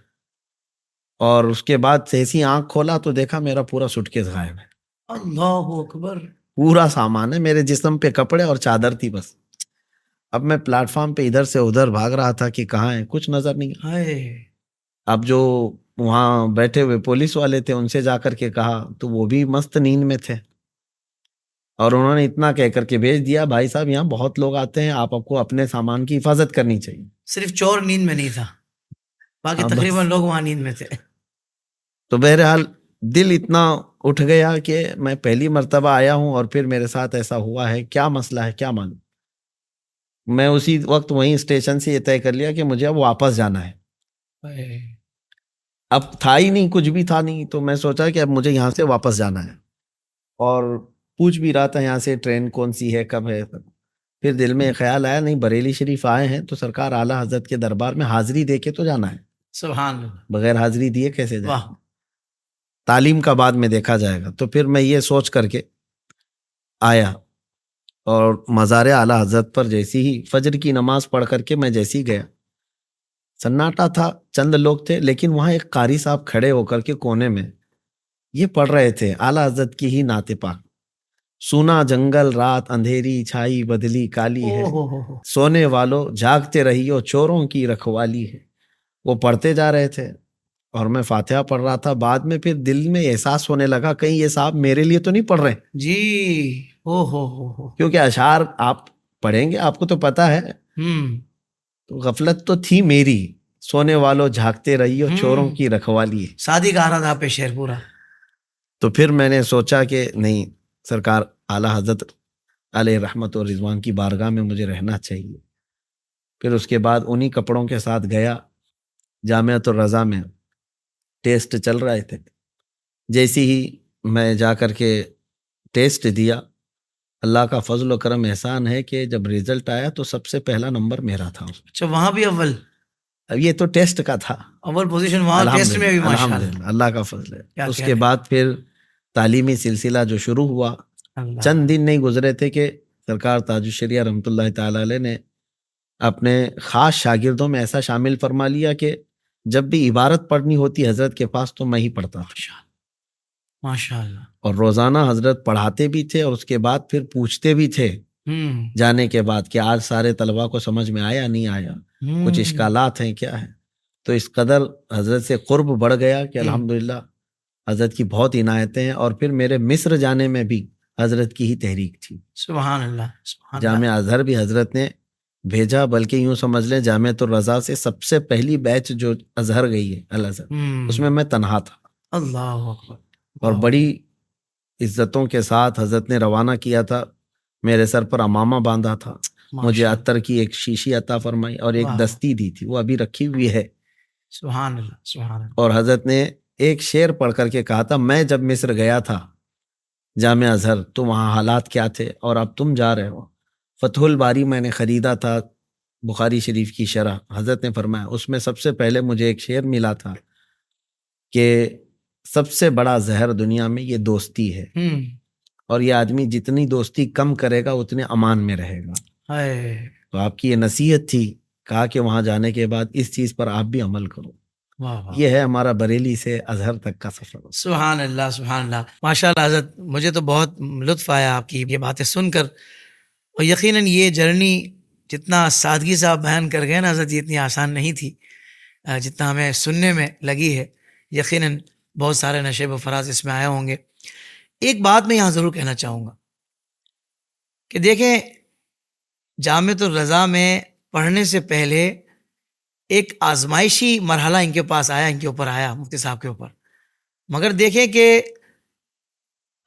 اور اس کے بعد جیسی آنکھ کھولا تو دیکھا میرا پورا سوٹ کیس غائب ہے. اللہ اکبر. پورا سامان ہے, میرے جسم پہ کپڑے اور چادر تھی بس. اب میں پلیٹ فارم پہ ادھر سے ادھر بھاگ رہا تھا کہ کہاں ہے, کچھ نظر نہیں. اب جو وہاں بیٹھے ہوئے پولیس والے تھے ان سے جا کر کے کہا تو وہ بھی مست نیند میں تھے, اور انہوں نے اتنا کہہ کر کے بھیج دیا, بھائی صاحب یہاں بہت لوگ آتے ہیں, آپ کو اپنے سامان کی حفاظت کرنی چاہیے. صرف چور نیند میں نہیں تھا, باقی تقریباً لوگ وہاں نیند میں تھے. تو بہرحال دل اتنا اٹھ گیا کہ میں پہلی مرتبہ آیا ہوں اور پھر میرے ساتھ ایسا ہوا ہے, کیا مسئلہ ہے کیا معلوم. میں اسی وقت وہیں اسٹیشن سے یہ طے کر لیا کہ مجھے اب واپس جانا ہے. اب تھا ہی نہیں, کچھ بھی تھا نہیں, تو میں سوچا کہ اب مجھے یہاں سے واپس جانا ہے, اور پوچھ بھی رہا تھا یہاں سے ٹرین کون سی ہے, کب ہے. پھر دل میں خیال آیا نہیں, بریلی شریف آئے ہیں تو سرکار اعلیٰ حضرت کے دربار میں حاضری دے کے تو جانا ہے. سبحان اللہ، بغیر حاضری دیے کیسے جائیں؟ واہ، تعلیم کا بعد میں دیکھا جائے گا. تو پھر میں یہ سوچ کر کے آیا اور مزار اعلیٰ حضرت پر جیسی ہی فجر کی نماز پڑھ کر کے میں جیسی گیا، سناٹا تھا، چند لوگ تھے، لیکن وہاں ایک قاری صاحب کھڑے ہو کر کے کونے میں یہ پڑھ رہے تھے اعلیٰ حضرت کی ہی نعت پاک. سونا جنگل رات اندھیری چھائی بدلی کالی ہے، سونے والوں جاگتے رہیو چوروں کی رکھوالی ہے. وہ پڑھتے جا رہے تھے اور میں فاتحہ پڑھ رہا تھا. بعد میں پھر دل میں احساس ہونے لگا کہیں یہ صاحب میرے لیے تو نہیں پڑھ رہے، جی، ہو، کیونکہ اشعار آپ پڑھیں گے آپ کو تو پتا ہے. تو غفلت تو تھی میری، سونے والوں جھاگتے رہیو چوروں کی رکھوالی ہے. شادی کا رہا تھا آپ پہ شعر پورا. تو پھر میں نے سوچا کہ نہیں، سرکار اعلیٰ حضرت علیہ رحمت و رضوان کی بارگاہ میں مجھے رہنا چاہیے. پھر اس کے بعد انہی کپڑوں کے ساتھ گیا جامعۃ الرضا میں. ٹیسٹ چل رہے تھے، جیسی ہی میں جا کر کے ٹیسٹ دیا، اللہ کا فضل و کرم احسان ہے کہ جب رزلٹ آیا تو سب سے پہلا نمبر میرا تھا. اچھا، وہاں بھی اول؟ اب یہ تو ٹیسٹ کا تھا، اول پوزیشن وہاں ٹیسٹ میں بھی، ماشاءاللہ، الحمدللہ اللہ کا فضل ہے. اس کے بعد پھر تعلیمی سلسلہ جو شروع ہوا، چند دن نہیں گزرے تھے کہ سرکار تاج الشریعہ رحمۃ اللہ تعالی علیہ نے اپنے خاص شاگردوں میں ایسا شامل فرما لیا کہ جب بھی عبارت پڑھنی ہوتی حضرت کے پاس تو میں ہی پڑھتا تھا. ماشاءاللہ. اور روزانہ حضرت پڑھاتے بھی تھے اور اس کے بعد پھر پوچھتے بھی تھے جانے کے بعد کہ آج سارے طلباء کو سمجھ میں آیا نہیں آیا، کچھ اشکالات ہیں کیا ہے. تو اس قدر حضرت سے قرب بڑھ گیا کہ الحمدللہ حضرت کی بہت عنایتیں ہیں. اور پھر میرے مصر جانے میں بھی حضرت کی ہی تحریک تھی. سبحان اللہ، سبحان اللہ. جامعہ ازہر بھی حضرت نے بھیجا، بلکہ یوں سمجھ لیں جامعۃ الرضا سے سب سے پہلی بیچ جو ازہر گئی ہے الازہر، اس میں تنہا تھا. اللہ اکبر. اور بڑی عزتوں کے ساتھ حضرت نے روانہ کیا تھا. میرے سر پر امامہ باندھا تھا، مجھے عطر کی ایک شیشی عطا فرمائی اور ایک دستی دی تھی، وہ ابھی رکھی ہوئی ہے. سبحان اللہ، سبحان اللہ. اور حضرت نے ایک شعر پڑھ کر کے کہا تھا، میں جب مصر گیا تھا جامعہ ازہر تو وہاں حالات کیا تھے اور اب تم جا رہے ہو. فتح الباری میں نے خریدا تھا، بخاری شریف کی شرح. حضرت نے فرمایا اس میں سب سے پہلے مجھے ایک شعر ملا تھا کہ سب سے بڑا زہر دنیا میں یہ دوستی ہے، اور یہ آدمی جتنی دوستی کم کرے گا اتنے امان میں رہے گا. تو آپ کی یہ نصیحت تھی، کہا کہ وہاں جانے کے بعد اس چیز پر آپ بھی عمل کرو. یہ ہے ہمارا بریلی سے ازہر تک کا سفر. سبحان اللہ، سبحان اللہ. ماشاء اللہ حضرت، مجھے تو بہت لطف آیا آپ کی یہ باتیں سن کر. اور یقیناً یہ جرنی جتنا سادگی سے آپ بیان کر گئے نا حضرت، یہ اتنی آسان نہیں تھی جتنا ہمیں سننے میں لگی ہے. یقیناً بہت سارے نشیب و فراز اس میں آئے ہوں گے. ایک بات میں یہاں ضرور کہنا چاہوں گا کہ دیکھیں، جامعۃ الرضا میں پڑھنے سے پہلے ایک آزمائشی مرحلہ ان کے پاس آیا، ان کے اوپر آیا، مفتی صاحب کے اوپر. مگر دیکھیں کہ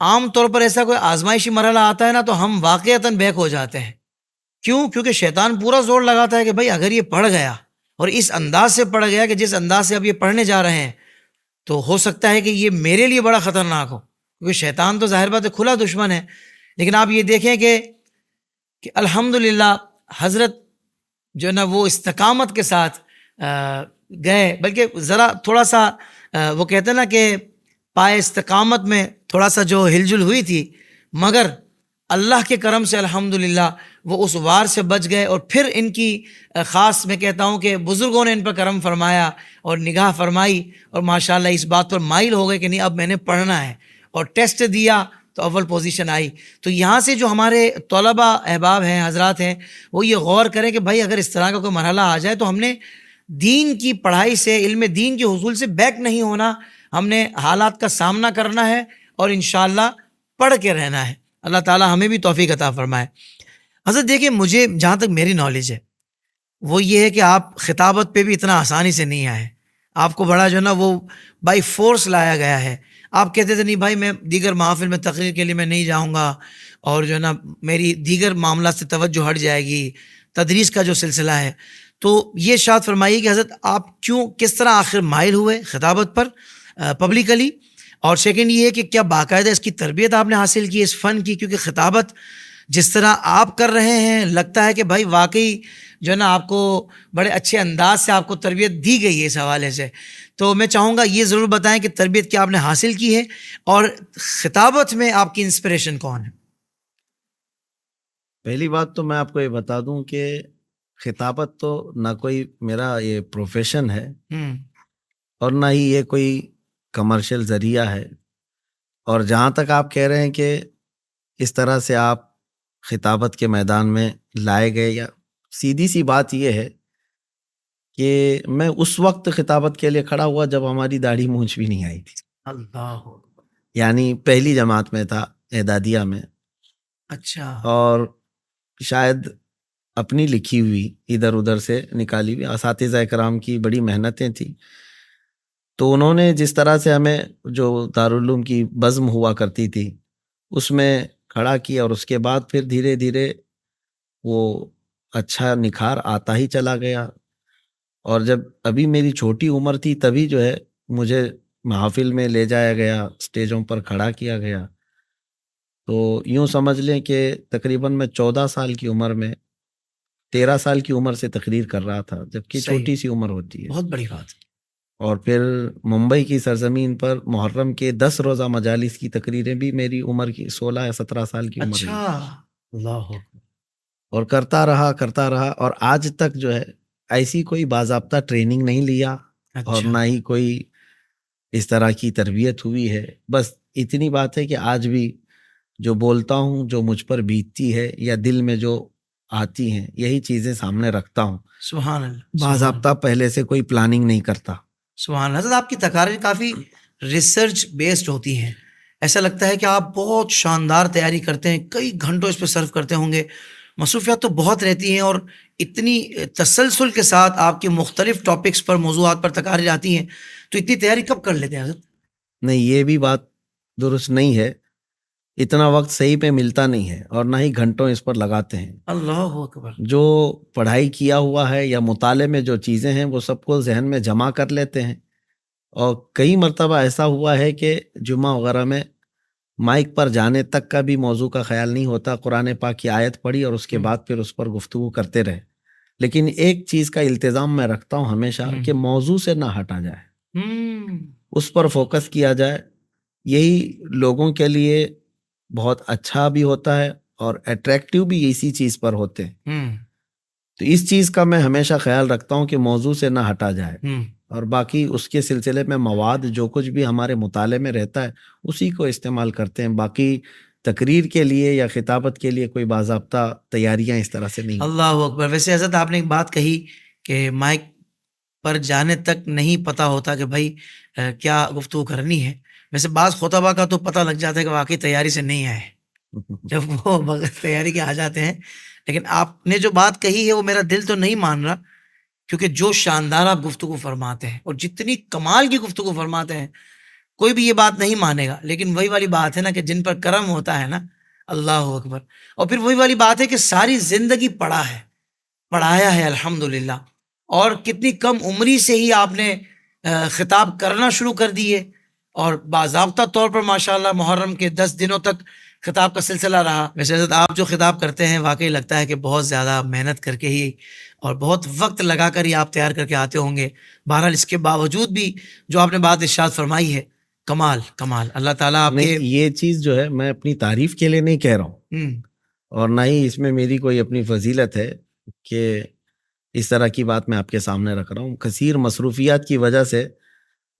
عام طور پر ایسا کوئی آزمائشی مرحلہ آتا ہے نا تو ہم واقعتاً بیک ہو جاتے ہیں. کیوں؟ کیونکہ شیطان پورا زور لگاتا ہے کہ بھائی اگر یہ پڑھ گیا اور اس انداز سے پڑھ گیا کہ جس انداز سے اب یہ پڑھنے جا رہے ہیں تو ہو سکتا ہے کہ یہ میرے لیے بڑا خطرناک ہو، کیونکہ شیطان تو ظاہر بات ہے کھلا دشمن ہے. لیکن آپ یہ دیکھیں کہ الحمدللہ حضرت جو ہے نا وہ استقامت کے ساتھ گئے، بلکہ ذرا تھوڑا سا وہ کہتے ہیں نا کہ پائے استقامت میں تھوڑا سا جو ہل جل ہوئی تھی، مگر اللہ کے کرم سے الحمدللہ وہ اس وار سے بچ گئے. اور پھر ان کی خاص میں کہتا ہوں کہ بزرگوں نے ان پر کرم فرمایا اور نگاہ فرمائی، اور ماشاءاللہ اس بات پر مائل ہو گئے کہ نہیں اب میں نے پڑھنا ہے. اور ٹیسٹ دیا تو اول پوزیشن آئی. تو یہاں سے جو ہمارے طلباء احباب ہیں، حضرات ہیں، وہ یہ غور کریں کہ بھائی اگر اس طرح کا کوئی مرحلہ آ جائے تو ہم نے دین کی پڑھائی سے، علم دین کے حصول سے بیک نہیں ہونا. ہم نے حالات کا سامنا کرنا ہے اور انشاءاللہ پڑھ کے رہنا ہے. اللہ تعالی ہمیں بھی توفیق عطا فرمائے. حضرت دیکھیں، مجھے جہاں تک میری نالج ہے وہ یہ ہے کہ آپ خطابت پہ بھی اتنا آسانی سے نہیں آئے. آپ کو بڑا جو ہے نا وہ بائی فورس لایا گیا ہے. آپ کہتے تھے نہیں بھائی میں دیگر محافل میں تقریر کے لیے میں نہیں جاؤں گا، اور جو ہے نا میری دیگر معاملات سے توجہ ہٹ جائے گی، تدریس کا جو سلسلہ ہے. تو یہ ارشاد فرمائیے کہ حضرت آپ کس طرح آخر مائل ہوئے خطابت پر پبلکلی. اور سیکنڈ یہ ہے کہ کیا باقاعدہ اس کی تربیت آپ نے حاصل کی اس فن کی؟ کیونکہ خطابت جس طرح آپ کر رہے ہیں لگتا ہے کہ بھائی واقعی جو ہے نا آپ کو بڑے اچھے انداز سے آپ کو تربیت دی گئی ہے اس حوالے سے. تو میں چاہوں گا یہ ضرور بتائیں کہ تربیت کیا آپ نے حاصل کی ہے اور خطابت میں آپ کی انسپریشن کون ہے؟ پہلی بات تو میں آپ کو یہ بتا دوں کہ خطابت تو نہ کوئی میرا یہ پروفیشن ہے اور نہ ہی یہ کوئی کمرشل ذریعہ ہے. اور جہاں تک آپ کہہ رہے ہیں کہ اس طرح سے آپ خطابت کے میدان میں لائے گئے، یا سیدھی سی بات یہ ہے کہ میں اس وقت خطابت کے لیے کھڑا ہوا جب ہماری داڑھی مونچھ بھی نہیں آئی تھی. اللہ. یعنی پہلی جماعت میں تھا، اعدادیہ میں. اچھا. اور شاید اپنی لکھی ہوئی ادھر ادھر سے نکالی ہوئی اساتذہ اکرام کی بڑی محنتیں تھیں. تو انہوں نے جس طرح سے ہمیں جو دارالعلوم کی بزم ہوا کرتی تھی اس میں کھڑا کیا، اور اس کے بعد پھر دھیرے دھیرے وہ اچھا نکھار آتا ہی چلا گیا. اور جب ابھی میری چھوٹی عمر تھی تبھی جو ہے مجھے محافل میں لے جایا گیا، اسٹیجوں پر کھڑا کیا گیا. تو یوں سمجھ لیں کہ تقریباً میں 14 سال کی عمر میں 13 سال کی عمر سے تقریر کر رہا تھا، جبکہ صحیح. چھوٹی سی عمر ہوتی ہے. بہت بڑی بات. اور پھر ممبئی کی سرزمین پر محرم کے 10 روزہ مجالس کی تقریریں بھی میری عمر کی 16 یا 17 سال کی عمر اچھا. ہوئی. اللہ. اور کرتا رہا اور آج تک جو ہے ایسی کوئی باضابطہ ٹریننگ نہیں لیا اور نہ ہی کوئی اس طرح کی تربیت ہوئی ہے. بس اتنی بات ہے کہ آج بھی جو بولتا ہوں، جو مجھ پر بیتتی ہے یا دل میں جو آتی ہیں، یہی چیزیں سامنے رکھتا ہوں. سبحان اللہ. باضابطہ پہلے سے کوئی پلاننگ نہیں کرتا. سبحان اللہ. حضرت آپ کی تقاریر کافی ریسرچ بیسڈ ہوتی ہیں. ایسا لگتا ہے کہ آپ بہت شاندار تیاری کرتے ہیں، کئی گھنٹوں اس پہ صرف کرتے ہوں گے. مصروفیات تو بہت رہتی ہیں اور اتنی تسلسل کے ساتھ آپ کے مختلف ٹاپکس پر، موضوعات پر تقاریر آتی ہیں، تو اتنی تیاری کب کر لیتے ہیں حضرت؟ نہیں، یہ بھی بات درست نہیں ہے. اتنا وقت صحیح پہ ملتا نہیں ہے اور نہ ہی گھنٹوں اس پر لگاتے ہیں. اللہ اکبر. جو پڑھائی کیا ہوا ہے یا مطالعے میں جو چیزیں ہیں وہ سب کو ذہن میں جمع کر لیتے ہیں. اور کئی مرتبہ ایسا ہوا ہے کہ جمعہ وغیرہ میں مائک پر جانے تک کا بھی موضوع کا خیال نہیں ہوتا. قرآن پاک کی آیت پڑھی اور اس کے بعد پھر اس پر گفتگو کرتے رہے. لیکن ایک چیز کا التزام میں رکھتا ہوں ہمیشہ کہ موضوع سے نہ ہٹا جائے، اس پر فوکس کیا جائے. یہی لوگوں کے لیے بہت اچھا بھی ہوتا ہے اور اٹریکٹیو بھی اسی چیز پر ہوتے ہیں. تو اس چیز کا میں ہمیشہ خیال رکھتا ہوں کہ موضوع سے نہ ہٹا جائے. اور باقی اس کے سلسلے میں مواد جو کچھ بھی ہمارے مطالعے میں رہتا ہے اسی کو استعمال کرتے ہیں. باقی تقریر کے لیے یا خطابت کے لیے کوئی باضابطہ تیاریاں اس طرح سے نہیں. اللہ اکبر. ویسے حضرت آپ نے ایک بات کہی کہ مائک پر جانے تک نہیں پتہ ہوتا کہ بھائی کیا گفتگو کرنی ہے. ویسے بعض خطبہ کا تو پتہ لگ جاتا ہے کہ واقعی تیاری سے نہیں آئے جب وہ بغیر تیاری کے آ جاتے ہیں. لیکن آپ نے جو بات کہی ہے وہ میرا دل تو نہیں مان رہا، کیونکہ جو شاندار آپ گفتگو فرماتے ہیں اور جتنی کمال کی گفتگو فرماتے ہیں کوئی بھی یہ بات نہیں مانے گا. لیکن وہی والی بات ہے نا کہ جن پر کرم ہوتا ہے نا، اللہ اکبر. اور پھر وہی والی بات ہے کہ ساری زندگی پڑھا ہے، پڑھایا ہے الحمدللہ. اور کتنی کم عمری سے ہی آپ نے خطاب کرنا شروع کر دیے اور باضابطہ طور پر ماشاءاللہ محرم کے 10 دنوں تک خطاب کا سلسلہ رہا. ویسے حضرت آپ جو خطاب کرتے ہیں واقعی لگتا ہے کہ بہت زیادہ محنت کر کے ہی اور بہت وقت لگا کر ہی آپ تیار کر کے آتے ہوں گے. بہرحال اس کے باوجود بھی جو آپ نے بات ارشاد فرمائی ہے، کمال کمال. اللہ تعالیٰ آپ کے یہ چیز جو ہے میں اپنی تعریف کے لیے نہیں کہہ رہا ہوں اور نہ ہی اس میں میری کوئی اپنی فضیلت ہے کہ اس طرح کی بات میں آپ کے سامنے رکھ رہا ہوں. کثیر مصروفیات کی وجہ سے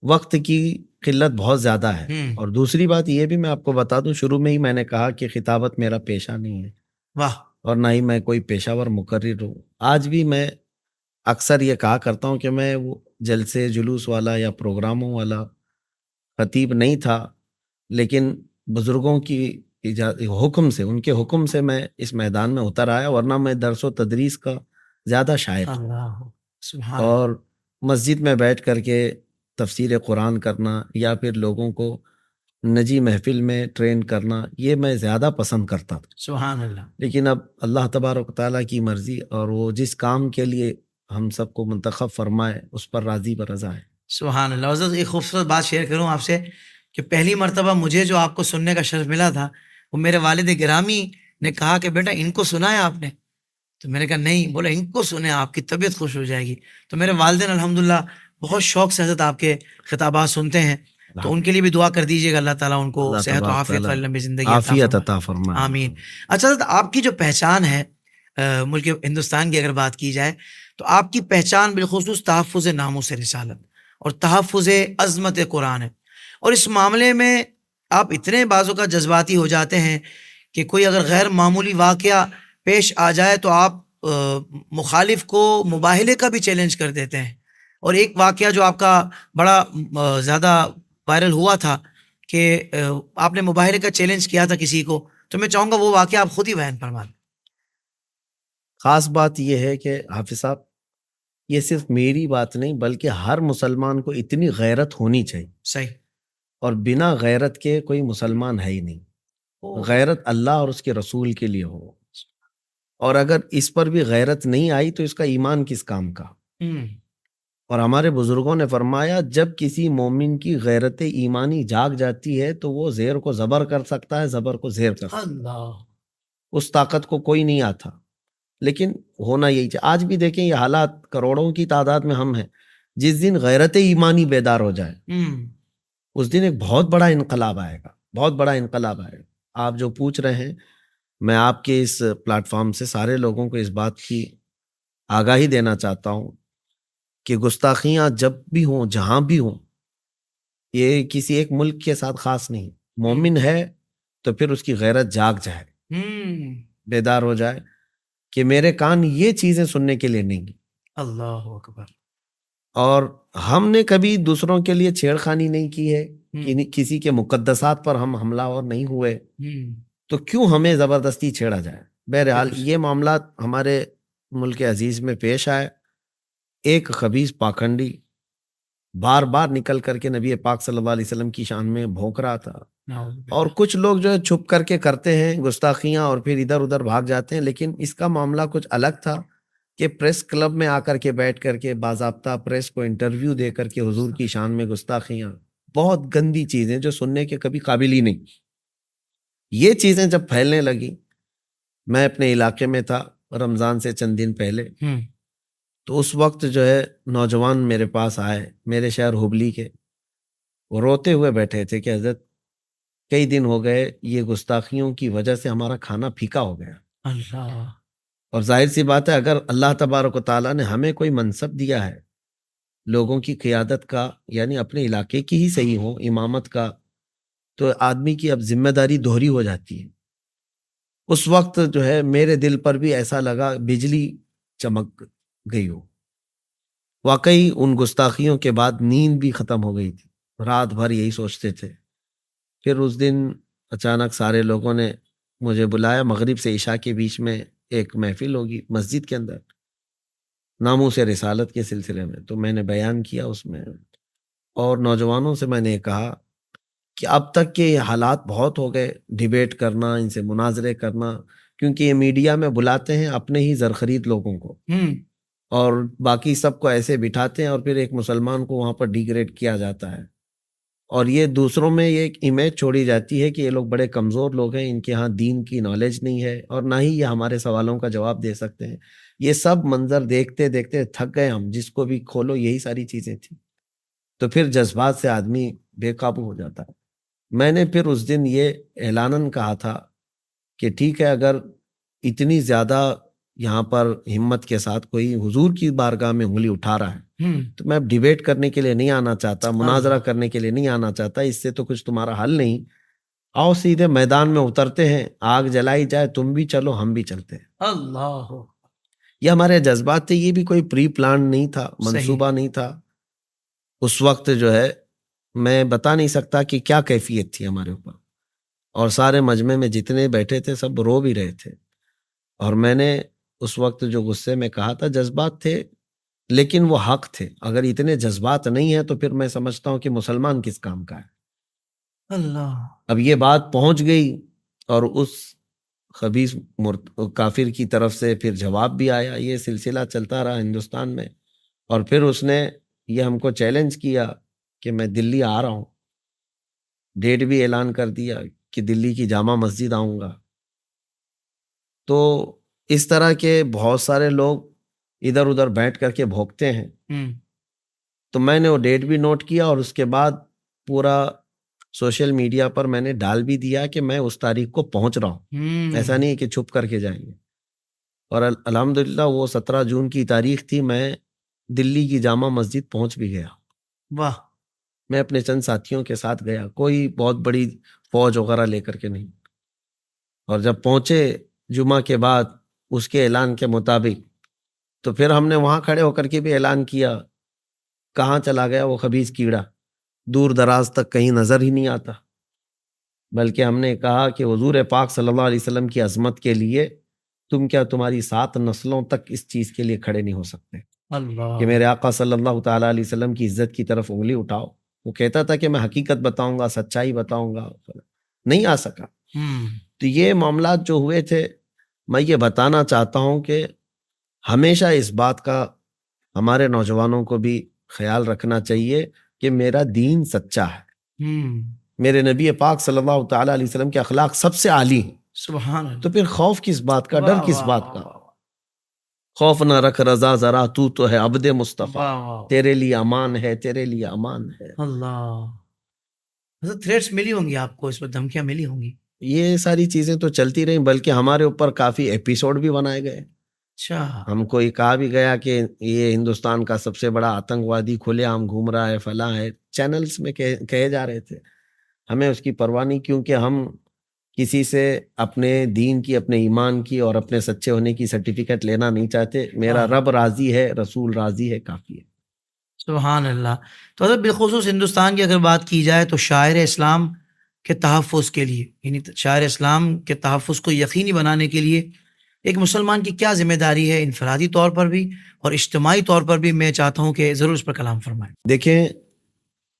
وقت کی قلت بہت زیادہ ہے. اور دوسری بات یہ بھی میں آپ کو بتا دوں، شروع میں ہی میں نے کہا کہ خطابت میرا پیشہ نہیں ہے. واہ. اور نہ ہی میں کوئی پیشہ ور مقرر ہوں. آج بھی میں اکثر یہ کہا کرتا ہوں کہ میں وہ جلسے جلوس والا یا پروگراموں والا خطیب نہیں تھا، لیکن بزرگوں کی حکم سے، ان کے حکم سے میں اس میدان میں اتر آیا. ورنہ میں درس و تدریس کا زیادہ شائق ہوں. اور مسجد میں بیٹھ کر کے تفسیر قرآن کرنا یا پھر لوگوں کو نجی محفل میں ٹرین کرنا یہ میں زیادہ پسند کرتا تھا. سبحان اللہ. لیکن اب اللہ تبارک تعالیٰ کی مرضی اور وہ جس کام کے لیے ہم سب کو منتخب فرمائے اس پر راضی برضا ہے. سبحان اللہ. حضرت ایک خوبصورت بات شیئر کروں آپ سے کہ پہلی مرتبہ مجھے جو آپ کو سننے کا شرف ملا تھا وہ میرے والد گرامی نے کہا کہ بیٹا ان کو سنا ہے آپ نے؟ تو میں نے کہا نہیں. بولا ان کو سنیں, آپ کی طبیعت خوش ہو جائے گی. تو میرے والدین الحمدللہ بہت شوق سے حضرت آپ کے خطابات سنتے ہیں, تو ان کے لیے بھی دعا کر دیجیے گا, اللہ تعالیٰ ان کو اللہ صحت و تبارک عافیت تعالیٰ اور لمبی زندگی عافیت عطا فرمائے. آمین. اچھا حضرت, آپ کی جو پہچان ہے ملک ہندوستان کی اگر بات کی جائے تو آپ کی پہچان بالخصوص تحفظ ناموس رسالت اور تحفظ عظمت قرآن ہے, اور اس معاملے میں آپ اتنے بعضوں کا جذباتی ہو جاتے ہیں کہ کوئی اگر غیر معمولی واقعہ پیش آ جائے تو آپ مخالف کو مباہلے کا بھی چیلنج کر دیتے ہیں. اور ایک واقعہ جو آپ کا بڑا زیادہ وائرل ہوا تھا کہ آپ نے مباہلے کا چیلنج کیا تھا کسی کو, تو میں چاہوں گا وہ واقعہ آپ خود ہی بیان فرما دیں. خاص بات یہ ہے کہ حافظ صاحب, یہ صرف میری بات نہیں بلکہ ہر مسلمان کو اتنی غیرت ہونی چاہیے. صحیح. اور بنا غیرت کے کوئی مسلمان ہے ہی نہیں. غیرت اللہ اور اس کے رسول کے لیے ہو, اور اگر اس پر بھی غیرت نہیں آئی تو اس کا ایمان کس کام کا. اور ہمارے بزرگوں نے فرمایا جب کسی مومن کی غیرت ایمانی جاگ جاتی ہے تو وہ زیر کو زبر کر سکتا ہے, زبر کو زیر کر سکتا ہے. اللہ. اس طاقت کو کوئی نہیں آتا, لیکن ہونا یہی چاہیے. آج بھی دیکھیں یہ حالات, کروڑوں کی تعداد میں ہم ہیں. جس دن غیرت ایمانی بیدار ہو جائے اس دن ایک بہت بڑا انقلاب آئے گا, بہت بڑا انقلاب آئے گا. آپ جو پوچھ رہے ہیں, میں آپ کے اس پلیٹ فارم سے سارے لوگوں کو اس بات کی آگاہی دینا چاہتا ہوں کہ گستاخیاں جب بھی ہوں, جہاں بھی ہوں, یہ کسی ایک ملک کے ساتھ خاص نہیں. مومن ہے تو پھر اس کی غیرت جاگ جائے, بیدار ہو جائے کہ میرے کان یہ چیزیں سننے کے لیے نہیں. اللہ اکبر. اور ہم نے کبھی دوسروں کے لیے چھیڑخانی نہیں کی ہے, کسی کے مقدسات پر ہم حملہ اور نہیں ہوئے, تو کیوں ہمیں زبردستی چھیڑا جائے. بہرحال یہ معاملات ہمارے ملک عزیز میں پیش آئے. ایک خبیث پاکھنڈی بار بار نکل کر کے نبی پاک صلی اللہ علیہ وسلم کی شان میں بھونک رہا تھا, اور کچھ لوگ جو ہے چھپ کر کے کرتے ہیں گستاخیاں اور پھر ادھر ادھر بھاگ جاتے ہیں. لیکن اس کا معاملہ کچھ الگ تھا کہ پریس کلب میں آ کر کے بیٹھ کر کے باضابطہ پریس کو انٹرویو دے کر کے حضور کی شان میں گستاخیاں, بہت گندی چیزیں جو سننے کے کبھی قابل ہی نہیں. یہ چیزیں جب پھیلنے لگی, میں اپنے علاقے میں تھا رمضان سے چند دن پہلے, تو اس وقت جو ہے نوجوان میرے پاس آئے, میرے شہر ہبلی کے. وہ روتے ہوئے بیٹھے تھے کہ حضرت کئی دن ہو گئے, یہ گستاخیوں کی وجہ سے ہمارا کھانا پھیکا ہو گیا. اللہ. اور ظاہر سی بات ہے, اگر اللہ تبارک و تعالیٰ نے ہمیں کوئی منصب دیا ہے لوگوں کی قیادت کا, یعنی اپنے علاقے کی ہی صحیح ہو, امامت کا, تو آدمی کی اب ذمہ داری دوہری ہو جاتی ہے. اس وقت جو ہے میرے دل پر بھی ایسا لگا بجلی چمک گئی ہو. واقعی ان گستاخیوں کے بعد نیند بھی ختم ہو گئی تھی, رات بھر یہی سوچتے تھے. پھر اس دن اچانک سارے لوگوں نے مجھے بلایا, مغرب سے عشاء کے بیچ میں ایک محفل ہوگی مسجد کے اندر ناموس رسالت کے سلسلے میں, تو میں نے بیان کیا اس میں, اور نوجوانوں سے میں نے کہا کہ اب تک کے حالات بہت ہو گئے, ڈیبیٹ کرنا, ان سے مناظرے کرنا, کیونکہ یہ میڈیا میں بلاتے ہیں اپنے ہی زرخرید لوگوں کو, اور باقی سب کو ایسے بٹھاتے ہیں, اور پھر ایک مسلمان کو وہاں پر ڈیگریڈ کیا جاتا ہے, اور یہ دوسروں میں یہ ایک امیج چھوڑی جاتی ہے کہ یہ لوگ بڑے کمزور لوگ ہیں, ان کے ہاں دین کی نالج نہیں ہے, اور نہ ہی یہ ہمارے سوالوں کا جواب دے سکتے ہیں. یہ سب منظر دیکھتے دیکھتے تھک گئے ہم, جس کو بھی کھولو یہی ساری چیزیں تھیں. تو پھر جذبات سے آدمی بے قابو ہو جاتا ہے. میں نے پھر اس دن یہ اعلاناً کہا تھا کہ ٹھیک ہے, اگر اتنی زیادہ یہاں پر ہمت کے ساتھ کوئی حضور کی بارگاہ میں انگلی اٹھا رہا ہے تو میں اب ڈیبیٹ کرنے کے لیے نہیں آنا چاہتا, مناظرہ کرنے کے لیے نہیں آنا چاہتا, اس سے تو کچھ تمہارا حل نہیں. آؤ سیدھے میدان میں اترتے ہیں, آگ جلائی جائے, تم بھی چلو ہم بھی چلتے ہیں. اللہ. یہ ہمارے جذبات تھے, یہ بھی کوئی پری پلان نہیں تھا, منصوبہ نہیں تھا. اس وقت جو ہے میں بتا نہیں سکتا کہ کیا کیفیت تھی ہمارے اوپر, اور سارے مجمع میں جتنے بیٹھے تھے سب رو بھی رہے تھے. اور میں نے اس وقت جو غصے میں کہا تھا, جذبات تھے لیکن وہ حق تھے. اگر اتنے جذبات نہیں ہیں تو پھر میں سمجھتا ہوں کہ مسلمان کس کام کا ہے. اللہ. اب یہ بات پہنچ گئی, اور اس خبیث کافر کی طرف سے پھر جواب بھی آیا. یہ سلسلہ چلتا رہا ہندوستان میں, اور پھر اس نے یہ ہم کو چیلنج کیا کہ میں دلی آ رہا ہوں. ڈیٹ بھی اعلان کر دیا کہ دلی کی جامع مسجد آؤں گا. تو اس طرح کے بہت سارے لوگ ادھر ادھر بیٹھ کر کے بھوکتے ہیں. تو میں نے وہ ڈیٹ بھی نوٹ کیا اور اس کے بعد پورا سوشل میڈیا پر میں نے ڈال بھی دیا کہ میں اس تاریخ کو پہنچ رہا ہوں. ایسا نہیں کہ چھپ کر کے جائیں گے. اور الحمدللہ وہ 17 جون کی تاریخ تھی. میں دلی کی جامع مسجد پہنچ بھی گیا. واہ. میں اپنے چند ساتھیوں کے ساتھ گیا, کوئی بہت بڑی فوج وغیرہ لے کر کے نہیں. اور جب پہنچے جمعہ کے بعد اس کے اعلان کے مطابق, تو پھر ہم نے وہاں کھڑے ہو کر کے بھی اعلان کیا. کہاں چلا گیا وہ خبیث کیڑا, دور دراز تک کہیں نظر ہی نہیں آتا. بلکہ ہم نے کہا کہ حضور پاک صلی اللہ علیہ وسلم کی عظمت کے لیے تم کیا تمہاری 7 نسلوں تک اس چیز کے لیے کھڑے نہیں ہو سکتے اللہ. کہ میرے آقا صلی اللہ تعالیٰ علیہ وسلم کی عزت کی طرف انگلی اٹھاؤ. وہ کہتا تھا کہ میں حقیقت بتاؤں گا, سچائی بتاؤں گا, نہیں آ سکا. تو یہ معاملات جو ہوئے تھے, میں یہ بتانا چاہتا ہوں کہ ہمیشہ اس بات کا ہمارے نوجوانوں کو بھی خیال رکھنا چاہیے کہ میرا دین سچا ہے. میرے نبی پاک صلی اللہ تعالیٰ علیہ وسلم کے اخلاق سب سے عالی ہیں. سبحان اللہ. تو پھر خوف کس بات کا, ڈر کس بات کا؟ خوف نہ رکھ رضا ذرا, تو ہے عبد مصطفیٰ, تیرے لیے امان ہے, تیرے لیے امان ہے. اللہ. تھریٹس ملی ہوں گی آپ کو, اس پر دھمکیاں ملی ہوں گی؟ یہ ساری چیزیں تو چلتی رہیں, بلکہ ہمارے اوپر کافی ایپیسوڈ بھی بنائے گئے. اچھا. ہم کو یہ کہا بھی گیا کہ یہ ہندوستان کا سب سے بڑا آتنکوادی کھلے عام گھوم رہا ہے, فلاں ہے. چینلز میں کہے جا رہے تھے. ہمیں اس کی پرواہ نہیں, کیونکہ ہم کسی سے اپنے دین کی, اپنے ایمان کی اور اپنے سچے ہونے کی سرٹیفکیٹ لینا نہیں چاہتے. میرا رب راضی ہے, رسول راضی ہے, کافی ہے. سبحان اللہ. تو حضرت بالخصوص ہندوستان کی اگر بات کی جائے تو شاعر اسلام کے تحفظ کے لیے, یعنی شاعر اسلام کے تحفظ کو یقینی بنانے کے لیے ایک مسلمان کی کیا ذمہ داری ہے, انفرادی طور پر بھی اور اجتماعی طور پر بھی؟ میں چاہتا ہوں کہ ضرور اس پر کلام فرمائیں. دیکھیں,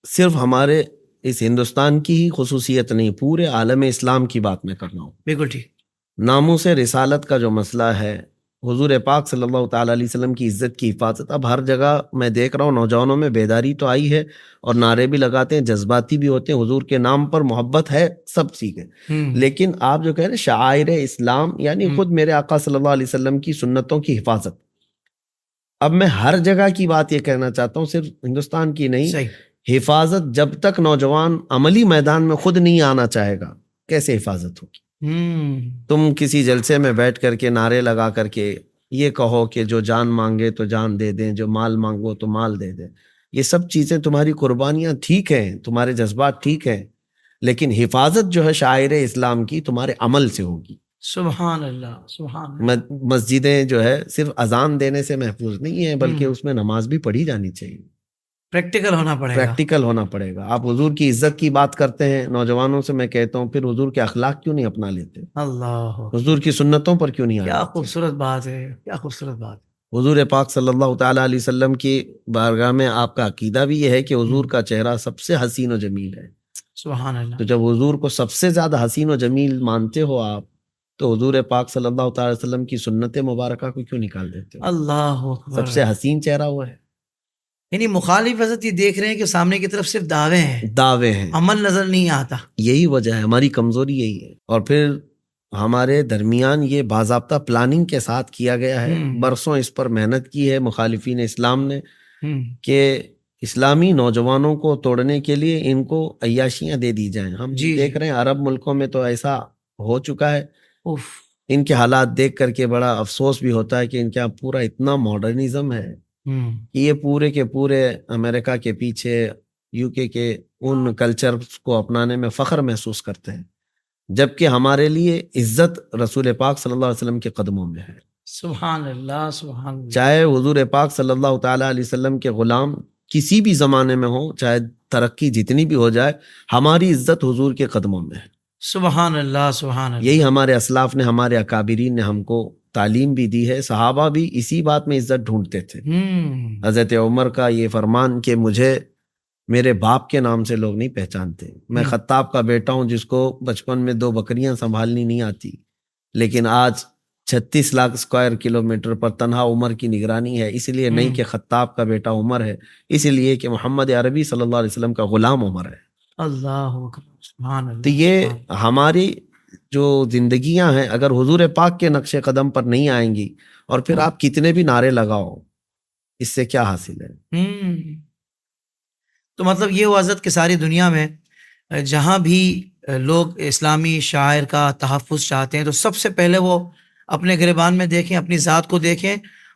صرف ہمارے اس ہندوستان کی ہی خصوصیت نہیں, پورے عالم اسلام کی بات میں کر رہا ہوں. بالکل ٹھیک. ناموس رسالت کا جو مسئلہ ہے, حضور پاک صلی اللہ تعالیٰ علیہ وسلم کی عزت کی حفاظت, اب ہر جگہ میں دیکھ رہا ہوں نوجوانوں میں بیداری تو آئی ہے اور نعرے بھی لگاتے ہیں, جذباتی بھی ہوتے ہیں, حضور کے نام پر محبت ہے, سب سیکھیں. لیکن آپ جو کہہ رہے ہیں شعائر اسلام, یعنی خود میرے آقا صلی اللہ علیہ وسلم کی سنتوں کی حفاظت. اب میں ہر جگہ کی بات یہ کہنا چاہتا ہوں, صرف ہندوستان کی نہیں. صحیح. حفاظت جب تک نوجوان عملی میدان میں خود نہیں آنا چاہے گا, کیسے حفاظت ہوگی؟ تم کسی جلسے میں بیٹھ کر کے نعرے لگا کر کے یہ کہو کہ جو جان مانگے تو جان دے دیں, جو مال مانگو تو مال دے دیں. یہ سب چیزیں تمہاری قربانیاں ٹھیک ہیں, تمہارے جذبات ٹھیک ہیں, لیکن حفاظت جو ہے شاعر اسلام کی تمہارے عمل سے ہوگی. سبحان اللہ. سبحان اللہ. مسجدیں جو ہے صرف اذان دینے سے محفوظ نہیں ہیں, بلکہ اس میں نماز بھی پڑھی جانی چاہیے. پریکٹیکل ہونا پڑے گا. پریکٹیکل ہونا پڑے گا. آپ حضور کی عزت کی بات کرتے ہیں, نوجوانوں سے میں کہتا ہوں پھر حضور کے اخلاق کیوں نہیں اپنا لیتے؟ اللہ. حضور کی سنتوں پر کیوں نہیں آتے؟ کیا خوبصورت بات ہے, کیا خوبصورت بات. حضور پاک صلی اللہ تعالیٰ علیہ وسلم کی بارگاہ میں آپ کا عقیدہ بھی یہ ہے کہ حضور کا چہرہ سب سے حسین و جمیل ہے. سبحان اللہ. تو جب حضور کو سب سے زیادہ حسین و جمیل مانتے ہو آپ, تو حضور پاک صلی اللہ تعالی وسلم کی سنت مبارکہ کو کیوں نکال دیتے ہو؟ اللہ اکبر. سب سے حسین چہرہ وہ ہے. یعنی مخالف حضرت یہ دیکھ رہے ہیں کہ سامنے کی طرف صرف دعوے ہیں, عمل نظر نہیں آتا. یہی وجہ ہے, ہماری کمزوری یہی ہے. اور پھر ہمارے درمیان یہ باضابطہ پلاننگ کے ساتھ کیا گیا ہے, برسوں اس پر محنت کی ہے مخالفین اسلام نے, کہ اسلامی نوجوانوں کو توڑنے کے لیے ان کو عیاشیاں دے دی جائیں. ہم دیکھ رہے ہیں عرب ملکوں میں تو ایسا ہو چکا ہے. ان کے حالات دیکھ کر کے بڑا افسوس بھی ہوتا ہے کہ ان کے یہاں پورا اتنا ماڈرنزم ہے کہ یہ پورے کے پورے امریکہ کے پیچھے, UK کے ان کلچرز کو اپنانے میں فخر محسوس کرتے ہیں, جبکہ ہمارے لیے عزت رسول پاک صلی اللہ علیہ وسلم کے قدموں میں ہے. سبحان اللہ. سبحان اللہ. چاہے حضور پاک صلی اللہ تعالیٰ علیہ وسلم کے غلام کسی بھی زمانے میں ہوں, چاہے ترقی جتنی بھی ہو جائے, ہماری عزت حضور کے قدموں میں ہے. سبحان اللہ. سبحان اللہ. یہی ہمارے اسلاف نے, ہمارے اکابرین نے ہم کو تعلیم بھی دی ہے. صحابہ بھی اسی بات میں عزت ڈھونڈتے تھے. حضرت عمر کا یہ فرمان کہ مجھے میرے باپ کے نام سے لوگ نہیں پہچانتے, میں خطاب کا بیٹا ہوں جس کو بچپن میں 2 بکریاں سنبھالنی نہیں آتی, لیکن آج 36 لاکھ اسکوائر کلومیٹر پر تنہا عمر کی نگرانی ہے. اس لیے نہیں کہ خطاب کا بیٹا عمر ہے, اس لیے کہ محمد عربی صلی اللہ علیہ وسلم کا غلام عمر ہے. اللہ اکبر. سبحان اللہ. تو یہ ہماری جو زندگیاں ہیں اگر حضور پاک کے نقش قدم پر نہیں آئیں گی، اور پھر آپ کتنے بھی نعرے لگاؤ، اس سے کیا حاصل ہے؟ تو مطلب یہ ہوا حضرت کہ ساری دنیا میں جہاں بھی لوگ اسلامی شاعر کا تحفظ چاہتے ہیں تو سب سے پہلے وہ اپنے گریبان میں دیکھیں، اپنی ذات کو دیکھیں،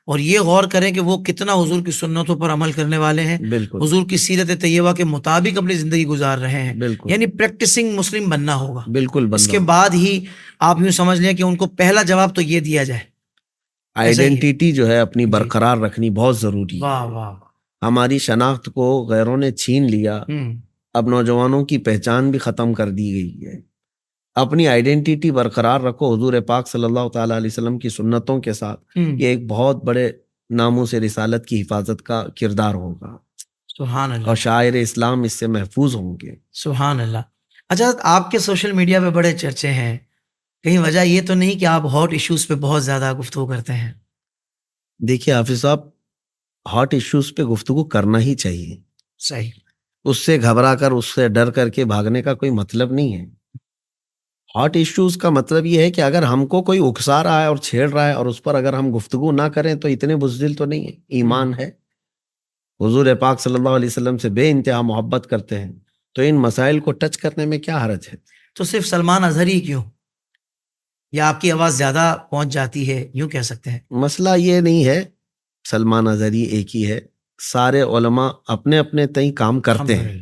اور یہ غور کریں کہ وہ کتنا حضور کی سنتوں پر عمل کرنے والے ہیں، بالکل حضور کی سیرت طیبہ کے مطابق اپنی زندگی گزار رہے ہیں، بالکل یعنی پریکٹسنگ مسلم بننا ہوگا۔ بالکل اس کے بننا، بعد ہی آپ یوں سمجھ لیں کہ ان کو پہلا جواب تو یہ دیا جائے۔ ایسا ہی ہے؟ آئیڈینٹی جو ہے اپنی جی۔ برقرار رکھنی بہت ضروری ہے۔ واہ واہ۔ ہماری شناخت کو غیروں نے چھین لیا، ہوں، اب نوجوانوں کی پہچان بھی ختم کر دی گئی ہے۔ اپنی آئیڈینٹی برقرار رکھو حضور پاک صلی اللہ تعالیٰ علیہ وسلم کی سنتوں کے ساتھ، یہ ایک بہت بڑے ناموں سے رسالت کی حفاظت کا کردار ہوگا، سبحان اللہ، اور شاعر اسلام اس سے محفوظ ہوں گے۔ سبحان اللہ۔ اچھا، آپ کے سوشل میڈیا پہ بڑے چرچے ہیں، کہیں وجہ یہ تو نہیں کہ آپ ہاٹ ایشوز پہ بہت زیادہ گفتگو کرتے ہیں؟ دیکھیے حافظ صاحب، ہاٹ ایشوز پہ گفتگو کرنا ہی چاہیے، صحیح۔ اس سے گھبرا کر، اس سے ڈر کر کے بھاگنے کا کوئی مطلب نہیں ہے۔ ہاٹ ایشوز کا مطلب یہ ہے کہ اگر ہم کو کوئی اکسا رہا ہے اور چھیڑ رہا ہے اور اس پر اگر ہم گفتگو نہ کریں تو اتنے بزدل تو نہیں ہے، ایمان ہے، حضور پاک صلی اللہ علیہ وسلم سے بے انتہا محبت کرتے ہیں، تو ان مسائل کو ٹچ کرنے میں کیا حرج ہے؟ تو صرف سلمان اظہری کیوں، یا آپ کی آواز زیادہ پہنچ جاتی ہے، یوں کہہ سکتے ہیں؟ مسئلہ یہ نہیں ہے سلمان اظہری ایک ہی ہے، سارے علماء اپنے اپنے تئیں کام کرتے ہیں،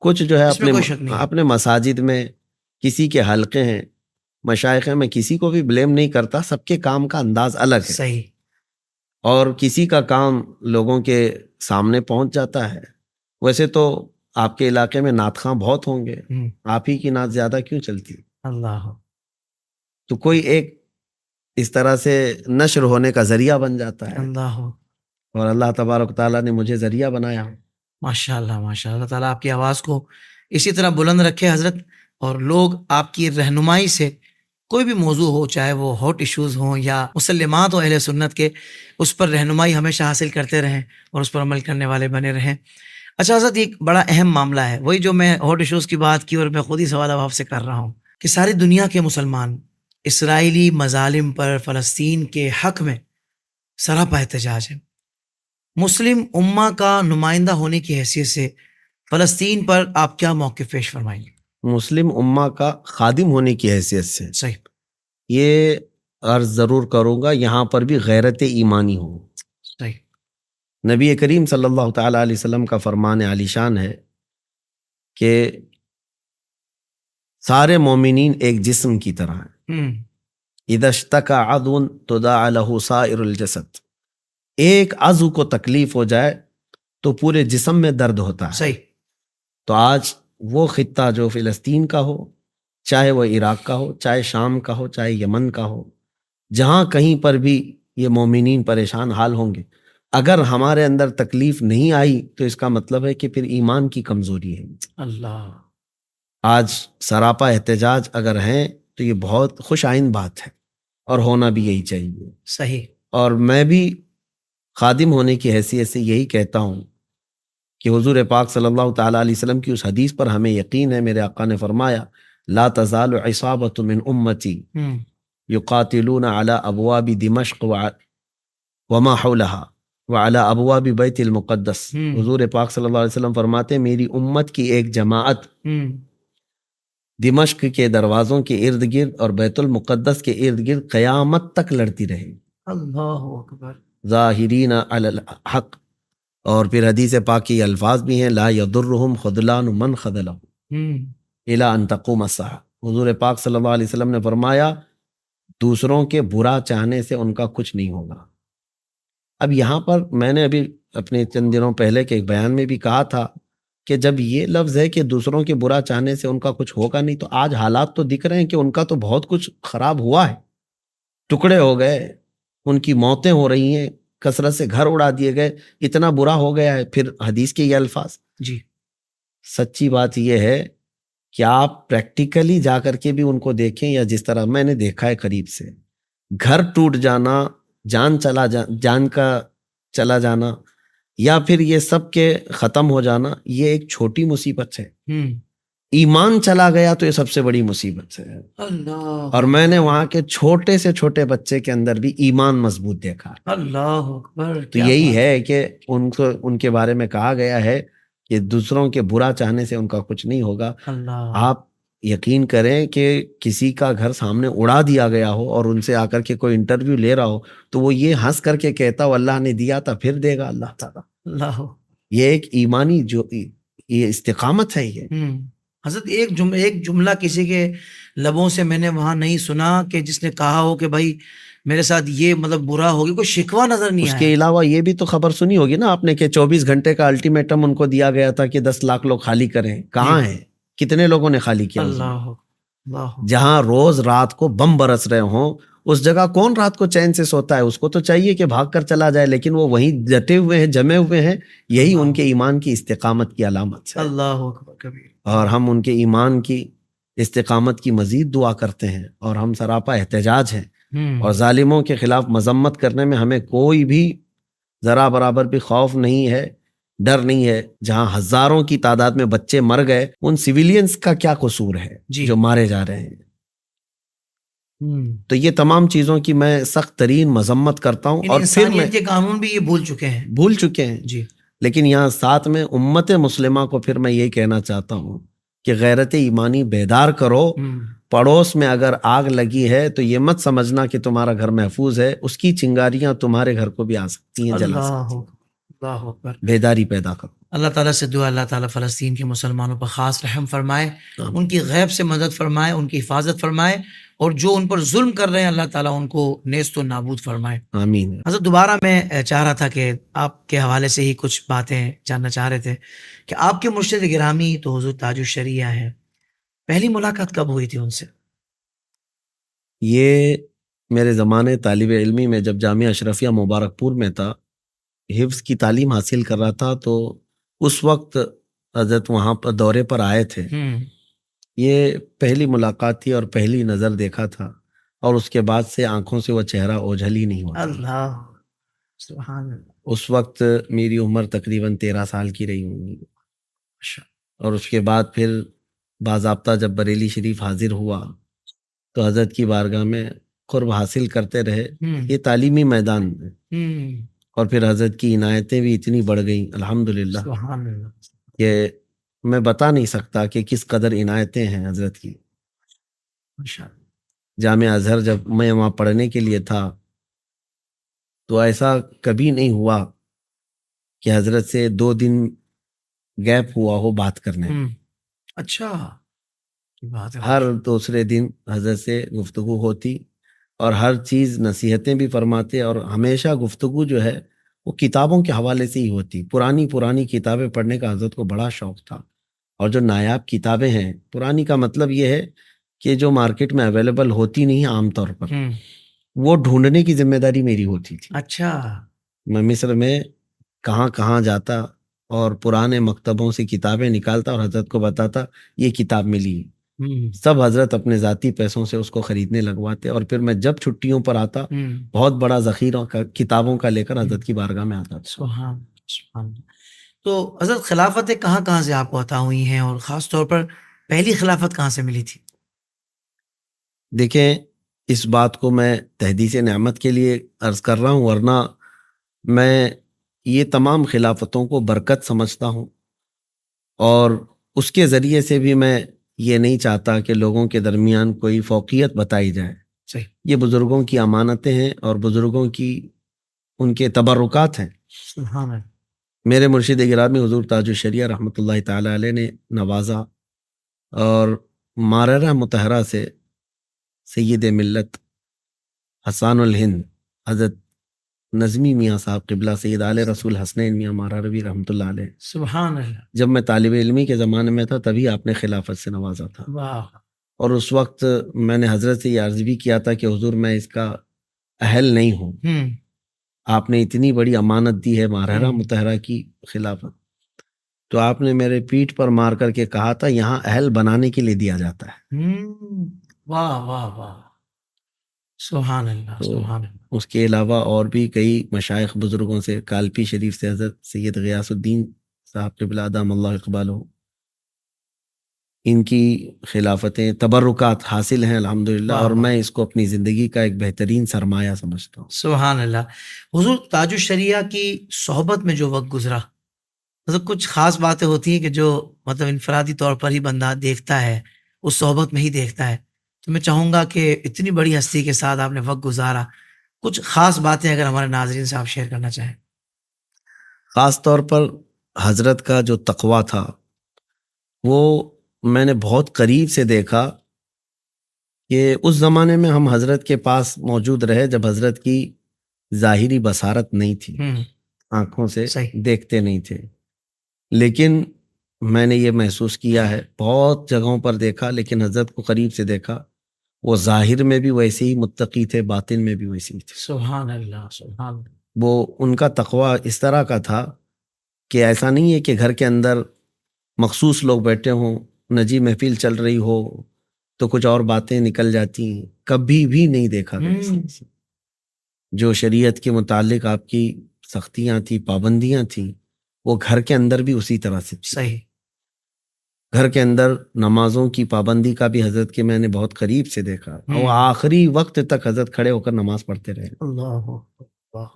کچھ جو ہے اس میں کوئی شک نہیں ہے۔ اپنے مساجد میں، کسی کے حلقے ہیں، مشائخ میں کسی کو بھی بلیم نہیں کرتا، سب کے کام کا انداز الگ ہے، صحیح۔ اور کسی کا کام لوگوں کے سامنے پہنچ جاتا ہے۔ ویسے تو آپ کے علاقے میں نعت خواں بہت ہوں گے، آپ ہی کی نعت زیادہ کیوں چلتی؟ اللہ، تو کوئی ایک اس طرح سے نشر ہونے کا ذریعہ بن جاتا ہے، اللہ، اور اللہ تبارک تعالیٰ نے مجھے ذریعہ بنایا۔ ماشاء اللہ ماشاء اللہ، تعالیٰ آپ کی آواز کو اسی طرح بلند رکھے حضرت، اور لوگ آپ کی رہنمائی سے کوئی بھی موضوع ہو، چاہے وہ ہاٹ ایشوز ہوں یا مسلمات ہوں اہل سنت کے، اس پر رہنمائی ہمیشہ حاصل کرتے رہیں اور اس پر عمل کرنے والے بنے رہیں۔ اچھا حضرت، ایک بڑا اہم معاملہ ہے، وہی جو میں ہاٹ ایشوز کی بات کی، اور میں خود ہی سوال اب آپ سے کر رہا ہوں کہ ساری دنیا کے مسلمان اسرائیلی مظالم پر، فلسطین کے حق میں سراپا احتجاج ہے۔ مسلم امہ کا نمائندہ ہونے کی حیثیت سے فلسطین پر آپ کیا موقف پیش فرمائیں گے؟ مسلم امہ کا خادم ہونے کی حیثیت سے صحیح، یہ عرض ضرور کروں گا، یہاں پر بھی غیرت ایمانی ہو۔ صحیح، نبی کریم صلی اللہ تعالیٰ علیہ وسلم کا فرمان عالی شان ہے کہ سارے مومنین ایک جسم کی طرح ہیں، اذا اشتکا عضو تداعی لہ سائر الجسد، ایک عضو کو تکلیف ہو جائے تو پورے جسم میں درد ہوتا ہے۔ صحیح۔ تو آج وہ خطہ جو فلسطین کا ہو، چاہے وہ عراق کا ہو، چاہے شام کا ہو، چاہے یمن کا ہو، جہاں کہیں پر بھی یہ مومنین پریشان حال ہوں گے، اگر ہمارے اندر تکلیف نہیں آئی تو اس کا مطلب ہے کہ پھر ایمان کی کمزوری ہے۔ اللہ، آج سراپا احتجاج اگر ہیں تو یہ بہت خوش آئند بات ہے، اور ہونا بھی یہی چاہیے۔ صحیح، اور میں بھی خادم ہونے کی حیثیت سے یہی کہتا ہوں کہ حضور پاک صلی اللہ تعالیٰ علیہ وسلم کی اس حدیث پر ہمیں یقین ہے، میرے آقا نے فرمایا لا تزال عصابۃ من امتی یقاتلون علی ابواب دمشق وما حولها وعلی ابواب بیت المقدس۔ حضور پاک صلی اللہ علیہ وسلم فرماتے ہیں میری امت کی ایک جماعت دمشق کے دروازوں کے ارد گرد اور بیت المقدس کے ارد گرد قیامت تک لڑتی رہے گی، اللہ اکبر، ظاہرین علی الحق۔ اور پھر حدیث پاک کی الفاظ بھی ہیں لا یضرهم خذلان من خذلهم الی ان تقوم الساعہ۔ حضور پاک صلی اللہ علیہ وسلم نے فرمایا دوسروں کے برا چاہنے سے ان کا کچھ نہیں ہوگا۔ اب یہاں پر میں نے ابھی اپنے چند دنوں پہلے کے ایک بیان میں بھی کہا تھا کہ جب یہ لفظ ہے کہ دوسروں کے برا چاہنے سے ان کا کچھ ہوگا نہیں، تو آج حالات تو دکھ رہے ہیں کہ ان کا تو بہت کچھ خراب ہوا ہے، ٹکڑے ہو گئے، ان کی موتیں ہو رہی ہیں، کثرت سے گھر اڑا دیے گئے، اتنا برا ہو گیا ہے۔ پھر حدیث کے یہ الفاظ، جی، سچی بات یہ ہے کہ آپ پریکٹیکلی جا کر کے بھی ان کو دیکھیں، یا جس طرح میں نے دیکھا ہے قریب سے، گھر ٹوٹ جانا، جان کا چلا جانا، یا پھر یہ سب کے ختم ہو جانا، یہ ایک چھوٹی مصیبت ہے۔ ایمان چلا گیا تو یہ سب سے بڑی مصیبت ہے. اللہ اور میں نے وہاں کے چھوٹے سے چھوٹے بچے کے اندر بھی ایمان مضبوط دیکھا. اللہ اکبر. تو یہی ہے کہ ان کے بارے میں کہا گیا ہے کہ دوسروں کے برا چاہنے سے ان کا کچھ نہیں ہوگا. اللہ آپ یقین کریں کہ کسی کا گھر سامنے اڑا دیا گیا ہو اور ان سے آ کر کے کوئی انٹرویو لے رہا ہو تو وہ یہ ہنس کر کے کہتا ہو اللہ نے دیا تھا پھر دے گا اللہ تعالیٰ. اللہ. یہ ایک ایمانی جو یہ استقامت ہے. یہ حضرت ایک جملہ کسی کے لبوں سے میں نے وہاں نہیں سنا کہ جس نے کہا ہو کہ بھائی میرے ساتھ یہ مطلب برا ہوگی، کوئی شکوہ نظر نہیں اس آیا. کے علاوہ یہ بھی تو خبر سنی ہوگی نا آپ نے کہ 24 گھنٹے کا الٹیمیٹم ان کو دیا گیا تھا کہ 10 لاکھ لوگ خالی کریں. کہاں ہیں؟ کتنے لوگوں نے خالی کیا؟ اللہ اللہ. جہاں روز رات کو بم برس رہے ہوں اس جگہ کون رات کو چین سے سوتا ہے؟ اس کو تو چاہیے کہ بھاگ کر چلا جائے، لیکن وہ وہیں ڈٹے ہوئے ہیں، جمے ہوئے ہیں. یہی ان کے ایمان کی استقامت کی علامت ہے. اللہ اکبر کبیر. اور ہم ان کے ایمان کی استقامت کی مزید دعا کرتے ہیں اور ہم سراپا احتجاج ہیں. اور ظالموں کے خلاف مذمت کرنے میں ہمیں کوئی بھی ذرا برابر بھی خوف نہیں ہے، ڈر نہیں ہے. جہاں ہزاروں کی تعداد میں بچے مر گئے، ان سویلینز کا کیا قصور ہے جو مارے جا رہے ہیں؟ تو یہ تمام چیزوں کی میں سخت ترین مذمت کرتا ہوں. اور پھر میں کے قانون بھی یہ بھول چکے ہیں جی. لیکن یہاں ساتھ میں امت مسلمہ کو پھر میں یہ کہنا چاہتا ہوں کہ غیرت ایمانی بیدار کرو. پڑوس میں اگر آگ لگی ہے تو یہ مت سمجھنا کہ تمہارا گھر محفوظ ہے، اس کی چنگاریاں تمہارے گھر کو بھی آ سکتی ہیں، جلا سکتی ہیں. اللہ اکبر. بیداری پیدا کرو. اللہ تعالیٰ سے دعا اللہ تعالیٰ فلسطین کے مسلمانوں پر خاص رحم فرمائے، ان کی غیب سے مدد فرمائے، ان کی حفاظت فرمائے، اور جو ان پر ظلم کر رہے ہیں اللہ تعالیٰ ان کو نیست و نابود فرمائے. آمین. حضرت دوبارہ میں چاہ رہا تھا کہ آپ کے حوالے سے ہی کچھ باتیں جاننا چاہ رہے تھے کہ آپ کے مرشد گرامی تو حضور تاج الشریعہ ہیں. پہلی ملاقات کب ہوئی تھی ان سے؟ یہ میرے زمانے طالب علمی میں جب جامعہ اشرفیہ مبارک پور میں تھا، حفظ کی تعلیم حاصل کر رہا تھا، تو اس وقت حضرت وہاں پر دورے پر آئے تھے. یہ پہلی ملاقات تھی اور پہلی نظر دیکھا تھا، اور اس کے بعد سے آنکھوں سے وہ چہرہ اوجھل ہی نہیں ہوا. اللہ سبحان اللہ. اس وقت میری عمر تقریباً 13 سال کی رہی ہوں گی. اور اس کے بعد پھر باضابطہ جب بریلی شریف حاضر ہوا تو حضرت کی بارگاہ میں قرب حاصل کرتے رہے. یہ تعلیمی میدان میں، اور پھر حضرت کی عنایتیں بھی اتنی بڑھ گئیں الحمدللہ کہ میں بتا نہیں سکتا کہ کس قدر عنایتیں ہیں حضرت کی. جامعہ ازہر جب میں وہاں پڑھنے کے لیے تھا تو ایسا کبھی نہیں ہوا کہ حضرت سے 2 دن گیپ ہوا ہو بات کرنے. اچھا، ہر دوسرے دن حضرت سے گفتگو ہوتی اور ہر چیز نصیحتیں بھی فرماتے، اور ہمیشہ گفتگو جو ہے وہ کتابوں کے حوالے سے ہی ہوتی. پرانی کتابیں پڑھنے کا حضرت کو بڑا شوق تھا. اور جو نایاب کتابیں ہیں، پرانی کا مطلب یہ ہے کہ جو مارکیٹ میں اویلیبل ہوتی نہیں عام طور پر، وہ ڈھونڈنے کی ذمہ داری میری ہوتی تھی. اچھا. میں مصر میں کہاں کہاں جاتا اور پرانے مکتبوں سے کتابیں نکالتا اور حضرت کو بتاتا یہ کتاب ملی. سب حضرت اپنے ذاتی پیسوں سے اس کو خریدنے لگواتے، اور پھر میں جب چھٹیوں پر آتا بہت بڑا ذخیرہ کتابوں کا لے کر حضرت کی بارگاہ میں آتا تھا. سبحان. تو حضرت خلافتیں کہاں کہاں سے آپ کو عطا ہوئی ہیں، اور خاص طور پر پہلی خلافت کہاں سے ملی تھی؟ دیکھیں، اس بات کو میں تحدیث نعمت کے لیے عرض کر رہا ہوں، ورنہ میں یہ تمام خلافتوں کو برکت سمجھتا ہوں، اور اس کے ذریعے سے بھی میں یہ نہیں چاہتا کہ لوگوں کے درمیان کوئی فوقیت بتائی جائے. صحیح. یہ بزرگوں کی امانتیں ہیں اور بزرگوں کی ان کے تبرکات ہیں. سبحان اللہ. میرے مرشد گرامی حضور تاج الشریعہ رحمۃ اللہ تعالی علیہ نے نوازا، اور ماررہ مطہرہ سے سید ملت حسان الہند حضرت نظمی میاں صاحب قبلہ، سید آل رسول حسنین میاں ماراروی رحمۃ اللہ علیہ، سبحان اللہ، جب میں طالب علمی کے زمانے میں تھا تبھی آپ نے خلافت سے نوازا تھا. واہ. اور اس وقت میں نے حضرت سے یہ عرض بھی کیا تھا کہ حضور میں اس کا اہل نہیں ہوں، آپ نے اتنی بڑی امانت دی ہے ماررہ مطہرہ کی خلافت، تو آپ نے میرے پیٹھ پر مار کر کے کہا تھا یہاں اہل بنانے کے لیے دیا جاتا ہے. واہ واہ واہ، سبحان اللہ سبحان اللہ. اس کے علاوہ اور بھی کئی مشائخ بزرگوں سے، کالپی شریف سے حضرت سید غیاث الدین صاحب قبلہ ادام اللہ اقبالہ، ان کی خلافتیں تبرکات حاصل ہیں الحمدللہ، واہ اور واہ۔ میں اس کو اپنی زندگی کا ایک بہترین سرمایہ سمجھتا ہوں۔ سبحان اللہ۔ حضور تاج الشریعہ کی صحبت میں جو وقت گزرا، مطلب کچھ خاص باتیں ہوتی ہیں کہ جو مطلب انفرادی طور پر ہی بندہ دیکھتا ہے، اس صحبت میں ہی دیکھتا ہے، تو میں چاہوں گا کہ اتنی بڑی ہستی کے ساتھ آپ نے وقت گزارا، کچھ خاص باتیں اگر ہمارے ناظرین سے آپ شیئر کرنا چاہیں۔ خاص طور پر حضرت کا جو تقویٰ تھا وہ میں نے بہت قریب سے دیکھا کہ اس زمانے میں ہم حضرت کے پاس موجود رہے جب حضرت کی ظاہری بصارت نہیں تھی، آنکھوں سے صحیح۔ دیکھتے نہیں تھے، لیکن میں نے یہ محسوس کیا ہے، بہت جگہوں پر دیکھا لیکن حضرت کو قریب سے دیکھا، وہ ظاہر میں بھی ویسے ہی متقی تھے، باطن میں بھی ویسے ہی تھے۔ سبحان اللہ، سبحان اللہ۔ وہ ان کا تقویٰ اس طرح کا تھا کہ ایسا نہیں ہے کہ گھر کے اندر مخصوص لوگ بیٹھے ہوں، نجی محفل چل رہی ہو تو کچھ اور باتیں نکل جاتی ہیں، کبھی بھی نہیں دیکھا گیا۔ جو شریعت کے متعلق آپ کی سختیاں تھیں، پابندیاں تھیں، وہ گھر کے اندر بھی اسی طرح سے تھی۔ صحیح۔ گھر کے اندر نمازوں کی پابندی کا بھی حضرت کے میں نے بہت قریب سے دیکھا، اور آخری وقت تک حضرت کھڑے ہو کر نماز پڑھتے رہے۔ اللہ اللہ۔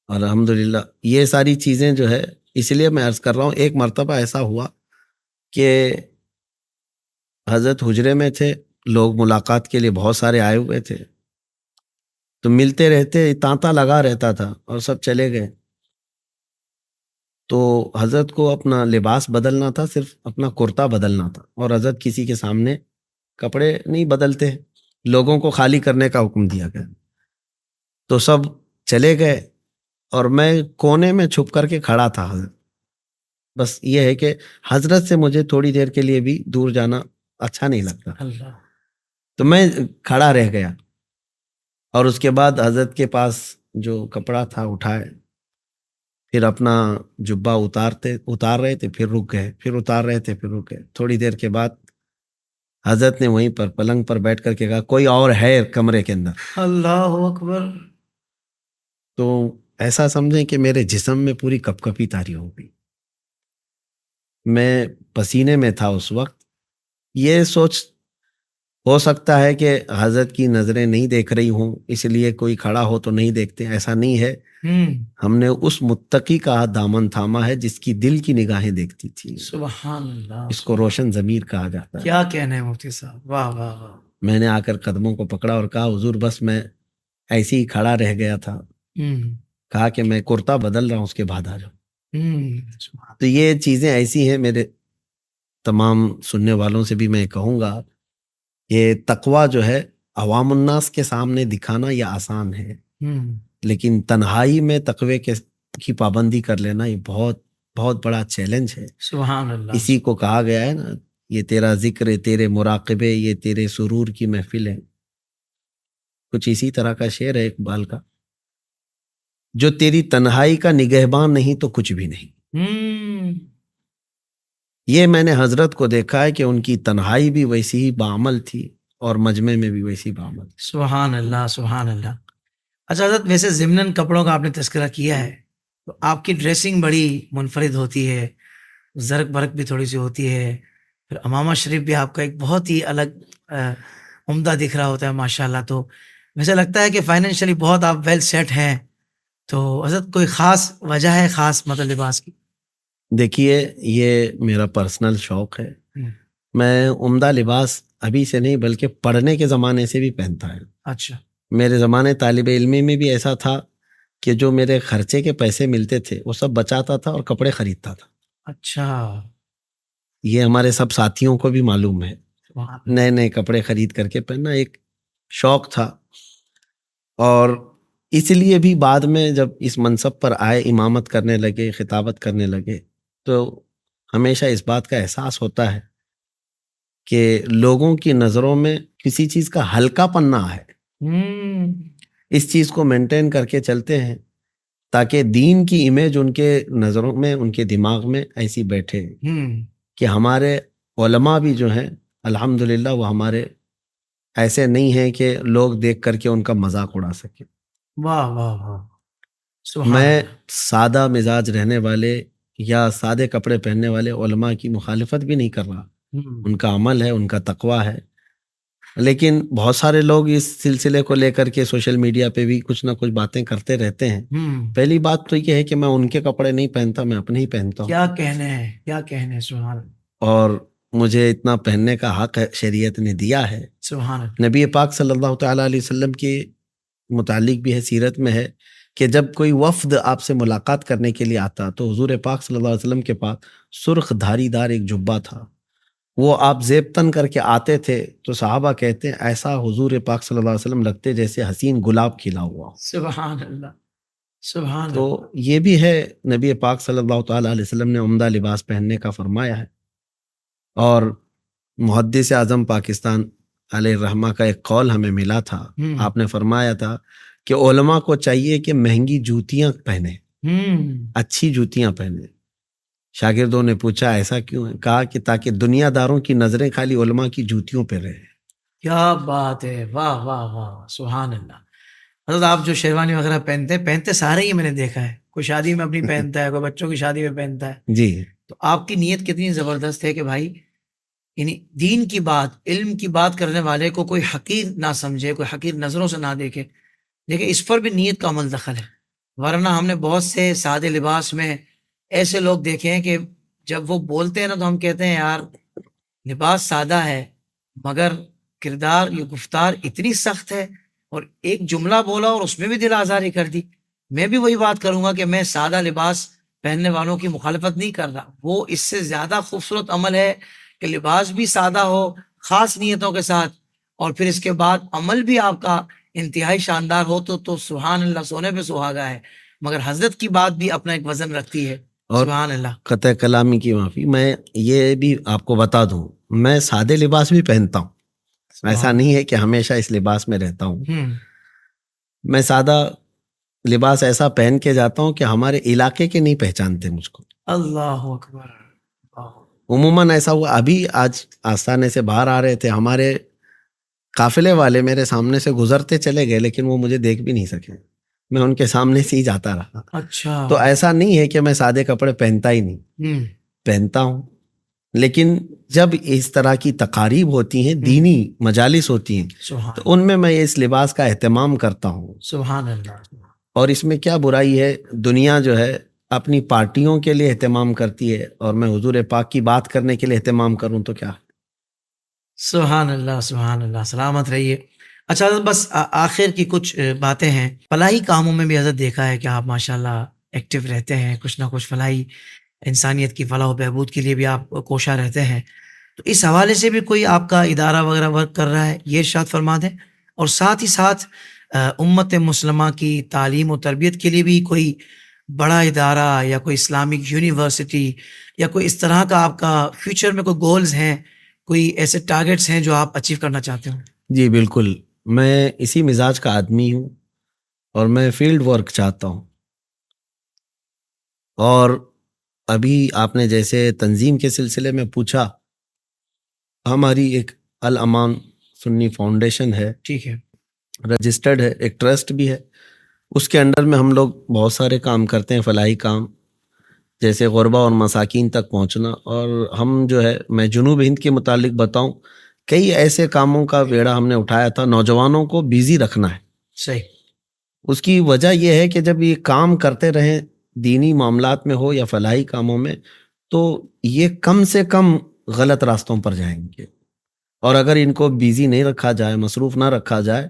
اور الحمدللہ یہ ساری چیزیں جو ہے، اس لیے میں عرض کر رہا ہوں، ایک مرتبہ ایسا ہوا کہ حضرت حجرے میں تھے، لوگ ملاقات کے لیے بہت سارے آئے ہوئے تھے، تو ملتے رہتے، تانتا لگا رہتا تھا اور سب چلے گئے، تو حضرت کو اپنا لباس بدلنا تھا، صرف اپنا کرتا بدلنا تھا، اور حضرت کسی کے سامنے کپڑے نہیں بدلتے، لوگوں کو خالی کرنے کا حکم دیا گیا، تو سب چلے گئے اور میں کونے میں چھپ کر کے کھڑا تھا۔ حضرت بس یہ ہے کہ حضرت سے مجھے تھوڑی دیر کے لیے بھی دور جانا اچھا نہیں لگتا، اللہ۔ تو میں کھڑا رہ گیا، اور اس کے بعد حضرت کے پاس جو کپڑا تھا اٹھائے، پھر اپنا جبہ اتار رہے تھے، پھر رک گئے، پھر اتار رہے تھے، پھر رک گئے۔ تھوڑی دیر کے بعد حضرت نے وہیں پر پلنگ پر بیٹھ کر کے کہا، کوئی اور ہے کمرے کے اندر؟ اللہ اکبر۔ تو ایسا سمجھیں کہ میرے جسم میں پوری کپ کپی طاری ہو گئی، میں پسینے میں تھا اس وقت۔ یہ سوچ ہو سکتا ہے کہ حضرت کی نظریں نہیں دیکھ رہی ہوں، اس لیے کوئی کھڑا ہو تو نہیں دیکھتے، ایسا نہیں ہے۔ ہم نے اس متقی کا دامن تھاما ہے جس کی دل کی نگاہیں دیکھتی تھی، سبحان اللہ۔ اس کو روشن ضمیر کہا جاتا ہے۔ کیا کہنا ہے مفتی صاحب، واہ واہ واہ۔ میں نے آ کر قدموں کو پکڑا اور کہا، حضور بس میں ایسے ہی کھڑا رہ گیا تھا، کہا کہ میں کرتا بدل رہا ہوں، اس کے بعد آ جاؤ۔ تو یہ چیزیں ایسی ہیں، میرے تمام سننے والوں سے بھی میں کہوں گا، یہ تقویٰ جو ہے عوام الناس کے سامنے دکھانا یہ آسان ہے، لیکن تنہائی میں تقوی کی پابندی کر لینا یہ بہت بہت بڑا چیلنج ہے۔ سبحان اللہ۔ اسی کو کہا گیا ہے نا، یہ تیرا ذکر ہے، تیرے مراقبے، یہ تیرے سرور کی محفل ہے۔ کچھ اسی طرح کا شعر ہے اقبال کا، جو تیری تنہائی کا نگہبان نہیں تو کچھ بھی نہیں۔ یہ میں نے حضرت کو دیکھا ہے کہ ان کی تنہائی بھی ویسی ہی بعمل تھی اور مجمع میں بھی ویسی بعمل تھی۔ سبحان اللہ، سبحان اللہ۔ اچھا حضرت، ویسے ضمناً کپڑوں کا آپ نے تذکرہ کیا ہے، تو آپ کی ڈریسنگ بڑی منفرد ہوتی ہے، زرق برق بھی تھوڑی سی ہوتی ہے، پھر امامہ شریف بھی آپ کا ایک بہت ہی الگ عمدہ دکھ رہا ہوتا ہے ماشاءاللہ۔ تو ویسے لگتا ہے کہ فائنینشلی بہت آپ ویل سیٹ ہیں، تو حضرت کوئی خاص وجہ ہے خاص مطلب لباس کی؟ دیکھیے، یہ میرا پرسنل شوق ہے، میں عمدہ لباس ابھی سے نہیں بلکہ پڑھنے کے زمانے سے بھی پہنتا ہے۔ اچھا۔ میرے زمانے طالب علمی میں بھی ایسا تھا کہ جو میرے خرچے کے پیسے ملتے تھے وہ سب بچاتا تھا اور کپڑے خریدتا تھا۔ اچھا۔ یہ ہمارے سب ساتھیوں کو بھی معلوم ہے، نئے نئے کپڑے خرید کر کے پہننا ایک شوق تھا، اور اس لیے بھی بعد میں جب اس منصب پر آئے، امامت کرنے لگے، خطابت کرنے لگے، تو ہمیشہ اس بات کا احساس ہوتا ہے کہ لوگوں کی نظروں میں کسی چیز کا ہلکا پن نہ ہے، اس چیز کو مینٹین کر کے چلتے ہیں تاکہ دین کی امیج ان کے نظروں میں، ان کے دماغ میں ایسی بیٹھے کہ ہمارے علماء بھی جو ہیں الحمدللہ وہ ہمارے ایسے نہیں ہیں کہ لوگ دیکھ کر کے ان کا مذاق اڑا سکے۔ واہ واہ واہ۔ میں سادہ مزاج رہنے والے یا سادے کپڑے پہننے والے علماء کی مخالفت بھی نہیں کر رہا، ان کا عمل ہے، ان کا تقوی ہے. لیکن بہت سارے لوگ اس سلسلے کو لے کر کے سوشل میڈیا پہ بھی کچھ نہ کچھ باتیں کرتے رہتے ہیں. پہلی بات تو یہ ہے کہ میں ان کے کپڑے نہیں پہنتا، میں اپنے ہی پہنتا ہوں. کیا کہنے ہیں، کیا کہنے ہیں، سبحان اللہ، اور مجھے اتنا پہننے کا حق شریعت نے دیا ہے. سبحان اللہ. نبی پاک صلی اللہ تعالیٰ علیہ وسلم کے متعلق بھی ہے، سیرت میں ہے کہ جب کوئی وفد آپ سے ملاقات کرنے کے لیے آتا تو حضور پاک صلی اللہ علیہ وسلم کے پاس سرخ دھاری دار ایک جبہ تھا، وہ آپ زیب تن کر کے آتے تھے تو صحابہ کہتے ہیں ایسا حضور پاک صلی اللہ علیہ وسلم لگتے جیسے حسین گلاب کھلا ہوا. سبحان اللہ، سبحان اللہ. تو یہ بھی ہے، نبی پاک صلی اللہ تعالیٰ علیہ وسلم نے عمدہ لباس پہننے کا فرمایا ہے. اور محدث اعظم پاکستان علیہ الرحمہ کا ایک قول ہمیں ملا تھا، آپ نے فرمایا تھا کہ علماء کو چاہیے کہ مہنگی جوتیاں پہنے، اچھی جوتیاں پہنے. شاگردوں نے پوچھا ایسا کیوں ہے؟ کہا کہ تاکہ دنیا داروں کی نظریں خالی علماء کی جوتیوں پہ رہے. کیا بات ہے، واہ واہ واہ، سبحان اللہ. حضرت آپ جو شیروانی وغیرہ پہنتے سارے ہی میں نے دیکھا ہے، کوئی شادی میں اپنی پہنتا ہے، کوئی بچوں کی شادی میں پہنتا ہے. جی. تو آپ کی نیت کتنی زبردست ہے کہ بھائی یعنی دین کی بات، علم کی بات کرنے والے کو کوئی حقیر نہ سمجھے، کوئی حقیر نظروں سے نہ دیکھے. دیکھیں اس پر بھی نیت کا عمل دخل ہے، ورنہ ہم نے بہت سے سادے لباس میں ایسے لوگ دیکھے ہیں کہ جب وہ بولتے ہیں نا تو ہم کہتے ہیں یار لباس سادہ ہے مگر کردار، یہ گفتار اتنی سخت ہے، اور ایک جملہ بولا اور اس میں بھی دل آزاری کر دی. میں بھی وہی بات کروں گا کہ میں سادہ لباس پہننے والوں کی مخالفت نہیں کر رہا، وہ اس سے زیادہ خوبصورت عمل ہے کہ لباس بھی سادہ ہو خاص نیتوں کے ساتھ، اور پھر اس کے بعد عمل بھی آپ کا انتہائی شاندار ہو تو سبحان اللہ، سونے پہ سہاگا ہے. مگر حضرت کی بات بھی اپنا ایک وزن رکھتی ہے. اور سبحان اللہ. قطع کلامی کی معافی، میں یہ بھی آپ کو بتا دوں میں سادے لباس بھی پہنتا ہوں، ایسا نہیں ہے کہ ہمیشہ اس لباس میں رہتا ہوں. میں سادہ لباس ایسا پہن کے جاتا ہوں کہ ہمارے علاقے کے نہیں پہچانتے مجھ کو. اللہ اکبر. عموماً ایسا ہوا، ابھی آج آستانے سے باہر آ رہے تھے، ہمارے قافلے والے میرے سامنے سے گزرتے چلے گئے لیکن وہ مجھے دیکھ بھی نہیں سکے، میں ان کے سامنے سے ہی جاتا رہا. اچھا. تو ایسا نہیں ہے کہ میں سادے کپڑے پہنتا ہی نہیں، پہنتا ہوں. لیکن جب اس طرح کی تقاریب ہوتی ہیں، دینی مجالس ہوتی ہیں، تو ان میں اس لباس کا اہتمام کرتا ہوں. سبحان اللہ. اور اس میں کیا برائی ہے؟ دنیا جو ہے اپنی پارٹیوں کے لیے اہتمام کرتی ہے اور میں حضور پاک کی بات کرنے کے لیے اہتمام کروں تو کیا؟ سبحان اللہ، سبحان اللہ. سلامت رہیے. اچھا بس آخر کی کچھ باتیں ہیں. فلاحی کاموں میں بھی حضرت دیکھا ہے کہ آپ ماشاءاللہ ایکٹیو رہتے ہیں، کچھ نہ کچھ فلاحی، انسانیت کی فلاح و بہبود کے لیے بھی آپ کوشاں رہتے ہیں. تو اس حوالے سے بھی کوئی آپ کا ادارہ وغیرہ ورک کر رہا ہے، یہ ارشاد فرما دیں. اور ساتھ ہی ساتھ امت مسلمہ کی تعلیم و تربیت کے لیے بھی کوئی بڑا ادارہ یا کوئی اسلامک یونیورسٹی یا کوئی اس طرح کا آپ کا فیوچر میں کوئی گولز ہیں، کوئی ایسے ٹارگیٹس ہیں جو آپ اچیو کرنا چاہتے ہوں؟ جی بالکل، میں اسی مزاج کا آدمی ہوں اور میں فیلڈ ورک چاہتا ہوں. اور ابھی آپ نے جیسے تنظیم کے سلسلے میں پوچھا، ہماری ایک الامان سنی فاؤنڈیشن ہے، ٹھیک ہے، رجسٹرڈ ہے، ایک ٹرسٹ بھی ہے. اس کے انڈر میں ہم لوگ بہت سارے کام کرتے ہیں، فلاحی کام، جیسے غربا اور مساکین تک پہنچنا. اور ہم جو ہے، میں جنوب ہند کے متعلق بتاؤں، کئی ایسے کاموں کا بیڑا ہم نے اٹھایا تھا. نوجوانوں کو بیزی رکھنا ہے. صحیح. اس کی وجہ یہ ہے کہ جب یہ کام کرتے رہیں، دینی معاملات میں ہو یا فلاحی کاموں میں، تو یہ کم سے کم غلط راستوں پر جائیں گے. اور اگر ان کو بیزی نہیں رکھا جائے، مصروف نہ رکھا جائے،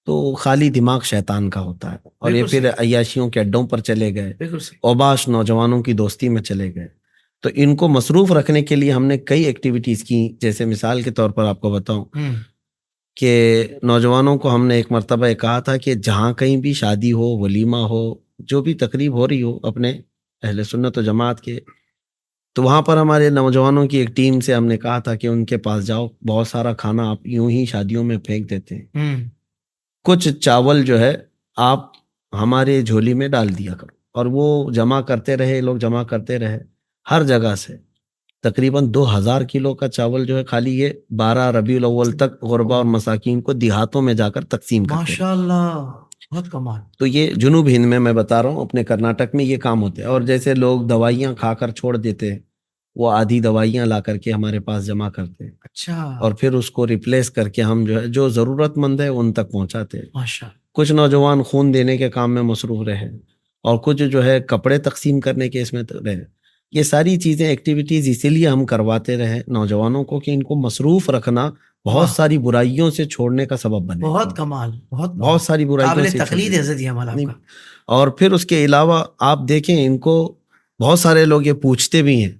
تو خالی دماغ شیطان کا ہوتا ہے اور یہ پھر عیاشیوں کے اڈوں پر چلے گئے، اوباش نوجوانوں کی دوستی میں چلے گئے. تو ان کو مصروف رکھنے کے لیے ہم نے کئی ایکٹیویٹیز کی. جیسے مثال کے طور پر آپ کو بتاؤں کہ نوجوانوں کو ہم نے ایک مرتبہ یہ کہا تھا کہ جہاں کہیں بھی شادی ہو، ولیمہ ہو، جو بھی تقریب ہو رہی ہو اپنے اہل سنت و جماعت کے، تو وہاں پر ہمارے نوجوانوں کی ایک ٹیم سے ہم نے کہا تھا کہ ان کے پاس جاؤ، بہت سارا کھانا آپ یوں ہی شادیوں میں پھینک دیتے ہیں، کچھ چاول جو ہے آپ ہمارے جھولی میں ڈال دیا کرو. اور وہ جمع کرتے رہے، لوگ جمع کرتے رہے ہر جگہ سے. تقریباً 2000 کلو کا چاول جو ہے خالی یہ 12 ربیع الاول تک غربا اور مساکین کو دیہاتوں میں جا کر تقسیم کرتے ہیں. ماشاءاللہ، بہت کمال. تو یہ جنوب ہند میں بتا رہا ہوں، اپنے کرناٹک میں یہ کام ہوتے ہیں. اور جیسے لوگ دوائیاں کھا کر چھوڑ دیتے ہیں، وہ آدھی دوائیاں لا کر کے ہمارے پاس جمع کرتے ہیں اچھا اور پھر اس کو ریپلیس کر کے ہم جو ہے جو ضرورت مند ہے ان تک پہنچاتے ہیں. ماشاء کچھ نوجوان خون دینے کے کام میں مصروف رہے اور کچھ جو ہے کپڑے تقسیم کرنے کے اس میں رہے. یہ ساری چیزیں ایکٹیویٹیز اسی لیے ہم کرواتے رہے نوجوانوں کو کہ ان کو مصروف رکھنا بہت ساری برائیوں سے چھوڑنے کا سبب بنے. بہت کمال، بہت ساری برائیوں قابل سے تقلید چھوڑنے. حضرت یہ عمل آپ کا. اور پھر اس کے علاوہ آپ دیکھیں ان کو بہت سارے لوگ یہ پوچھتے بھی ہیں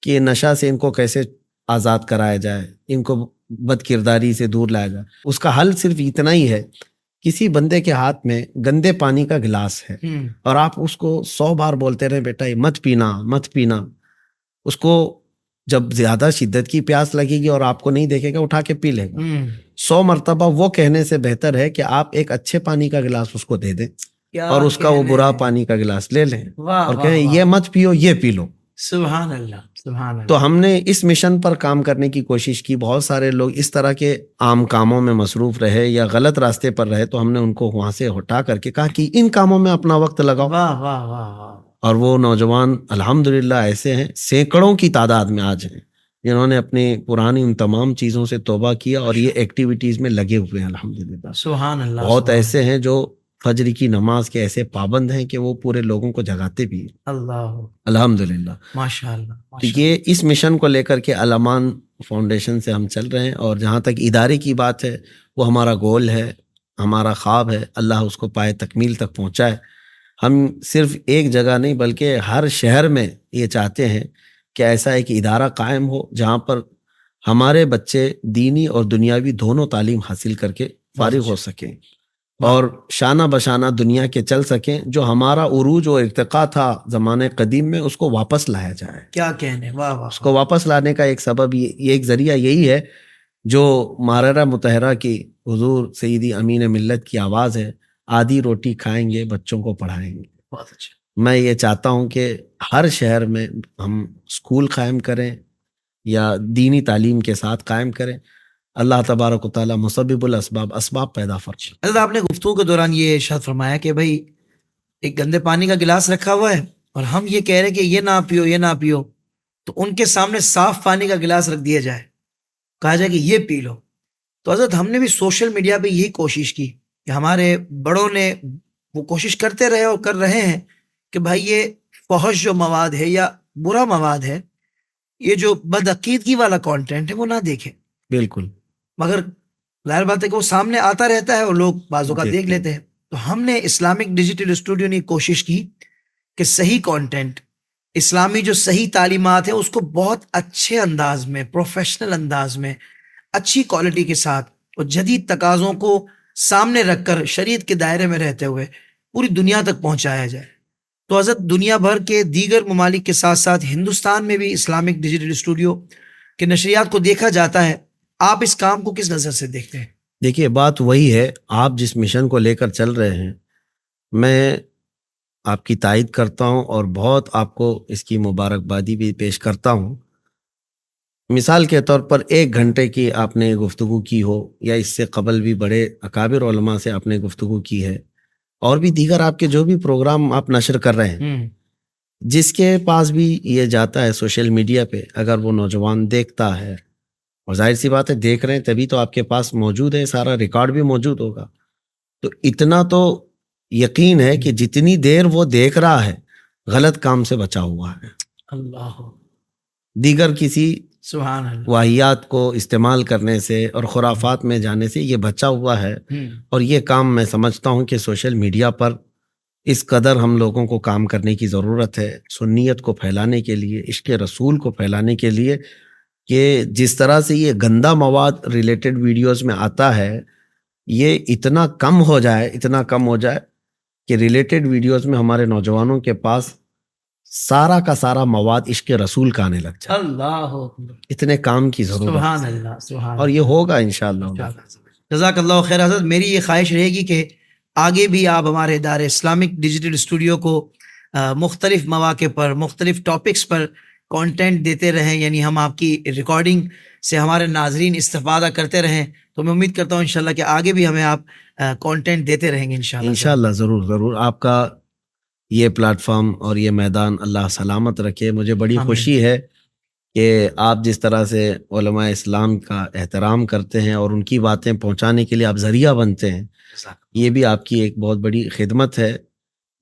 کہ یہ نشہ سے ان کو کیسے آزاد کرایا جائے، ان کو بد کرداری سے دور لایا جائے. اس کا حل صرف اتنا ہی ہے، کسی بندے کے ہاتھ میں گندے پانی کا گلاس ہے اور آپ اس کو 100 بار بولتے رہے بیٹا یہ مت پینا مت پینا، اس کو جب زیادہ شدت کی پیاس لگے گی اور آپ کو نہیں دیکھے گا اٹھا کے پی لے گا. 100 مرتبہ وہ کہنے سے بہتر ہے کہ آپ ایک اچھے پانی کا گلاس اس کو دے دیں اور اس کا وہ برا پانی کا گلاس لے لیں اور کہیں یہ مت پیو یہ پی لو. سبحان اللہ سبحان اللہ. تو ہم نے اس مشن پر کام کرنے کی کوشش کی. بہت سارے لوگ اس طرح کے عام کاموں میں مصروف رہے یا غلط راستے پر رہے تو ہم نے ان کو وہاں سے ہٹا کر کے کہا کہ ان کاموں میں اپنا وقت لگاؤ. واہ واہ واہ واہ. اور وہ نوجوان الحمدللہ ایسے ہیں سینکڑوں کی تعداد میں آج ہیں جنہوں نے اپنی پرانی ان تمام چیزوں سے توبہ کیا اور یہ ایکٹیویٹیز میں لگے ہوئے ہیں الحمدللہ. سبحان اللہ. بہت ایسے ہیں جو فجر کی نماز کے ایسے پابند ہیں کہ وہ پورے لوگوں کو جگاتے بھی ہیں. اللہ الحمدللہ. ماشاء اللہ. تو یہ اس مشن کو لے کر کے الامان فاؤنڈیشن سے ہم چل رہے ہیں اور جہاں تک ادارے کی بات ہے وہ ہمارا گول ہے، ہمارا خواب ہے، اللہ اس کو پائے تکمیل تک پہنچائے. ہم صرف ایک جگہ نہیں بلکہ ہر شہر میں یہ چاہتے ہیں کہ ایسا ایک ادارہ قائم ہو جہاں پر ہمارے بچے دینی اور دنیاوی دونوں تعلیم حاصل کر کے فارغ ہو سکیں اور شانہ بشانہ دنیا کے چل سکیں. جو ہمارا عروج و ارتقاء تھا زمانے قدیم میں اس کو واپس لایا جائے. کیا کہنے. واہ واہ. اس کو واپس لانے کا ایک سبب یہ ایک ذریعہ یہی ہے جو ماررہ مطہرہ کی حضور سیدی امین ملت کی آواز ہے، آدھی روٹی کھائیں گے بچوں کو پڑھائیں گے. بہت اچھا. میں یہ چاہتا ہوں کہ ہر شہر میں ہم اسکول قائم کریں یا دینی تعلیم کے ساتھ قائم کریں. اللہ تبارک و تعالیٰ مسبب الاسباب اسباب پیدا فرمائے. حضرت آپ نے گفتگو کے دوران یہ ارشاد فرمایا کہ بھائی ایک گندے پانی کا گلاس رکھا ہوا ہے اور ہم یہ کہہ رہے کہ یہ نہ پیو یہ نہ پیو، تو ان کے سامنے صاف پانی کا گلاس رکھ دیا جائے، کہا جائے کہ یہ پی لو. تو حضرت ہم نے بھی سوشل میڈیا پہ یہی کوشش کی کہ ہمارے بڑوں نے وہ کوشش کرتے رہے اور کر رہے ہیں کہ بھائی یہ فحش جو مواد ہے یا برا مواد ہے، یہ جو بدعقیدگی والا کانٹینٹ ہے وہ نہ دیکھیں. بالکل. مگر ظاہر بات ہے کہ وہ سامنے آتا رہتا ہے اور لوگ بعض اوقات دیکھ لیتے ہیں. تو ہم نے اسلامک ڈیجیٹل اسٹوڈیو نے کوشش کی کہ صحیح کانٹینٹ، اسلامی جو صحیح تعلیمات ہیں اس کو بہت اچھے انداز میں، پروفیشنل انداز میں، اچھی کوالٹی کے ساتھ اور جدید تقاضوں کو سامنے رکھ کر شریعت کے دائرے میں رہتے ہوئے پوری دنیا تک پہنچایا جائے. تو حضرت دنیا بھر کے دیگر ممالک کے ساتھ ساتھ ہندوستان میں بھی اسلامک ڈیجیٹل اسٹوڈیو کے نشریات کو دیکھا جاتا ہے. آپ اس کام کو کس نظر سے دیکھتے ہیں؟ دیکھیے بات وہی ہے، آپ جس مشن کو لے کر چل رہے ہیں میں آپ کی تائید کرتا ہوں اور بہت آپ کو اس کی مبارکبادی بھی پیش کرتا ہوں. مثال کے طور پر 1 گھنٹے کی آپ نے گفتگو کی ہو یا اس سے قبل بھی بڑے اکابر علماء سے آپ نے گفتگو کی ہے اور بھی دیگر آپ کے جو بھی پروگرام آپ نشر کر رہے ہیں، جس کے پاس بھی یہ جاتا ہے سوشل میڈیا پہ، اگر وہ نوجوان دیکھتا ہے اور ظاہر سی بات ہے دیکھ رہے ہیں تبھی تو آپ کے پاس موجود ہے، سارا ریکارڈ بھی موجود ہوگا، تو اتنا تو یقین ہے کہ جتنی دیر وہ دیکھ رہا ہے غلط کام سے بچا ہوا ہے. اللہ. دیگر کسی سبحان اللہ. واہیات کو استعمال کرنے سے اور خرافات میں جانے سے یہ بچا ہوا ہے. اور یہ کام میں سمجھتا ہوں کہ سوشل میڈیا پر اس قدر ہم لوگوں کو کام کرنے کی ضرورت ہے سنیت کو پھیلانے کے لیے، عشق رسول کو پھیلانے کے لیے، کہ جس طرح سے یہ گندا مواد ریلیٹڈ ویڈیوز میں آتا ہے یہ اتنا کم ہو جائے کہ ریلیٹڈ ویڈیوز میں ہمارے نوجوانوں کے پاس سارا کا سارا مواد عشق رسول کا آنے لگ جائے. اللہ. اتنے کام کی ضرورت. سبحان اللہ. سبحان. اور یہ ہوگا انشاءاللہ. جزاک اللہ خیر. حضرت میری یہ خواہش رہے گی کہ آگے بھی آپ ہمارے ادارے اسلامک ڈیجیٹل اسٹوڈیو کو مختلف مواقع پر مختلف ٹاپکس پر کانٹینٹ دیتے رہیں، یعنی ہم آپ کی ریکارڈنگ سے ہمارے ناظرین استفادہ کرتے رہیں. تو میں امید کرتا ہوں انشاءاللہ کہ آگے بھی ہمیں آپ کانٹینٹ دیتے رہیں گے انشاءاللہ. ضرور. آپ کا یہ پلیٹ فارم اور یہ میدان اللہ سلامت رکھے. مجھے بڑی خوشی ہے کہ آپ جس طرح سے علماء اسلام کا احترام کرتے ہیں اور ان کی باتیں پہنچانے کے لیے آپ ذریعہ بنتے ہیں، یہ بھی آپ کی ایک بہت بڑی خدمت ہے۔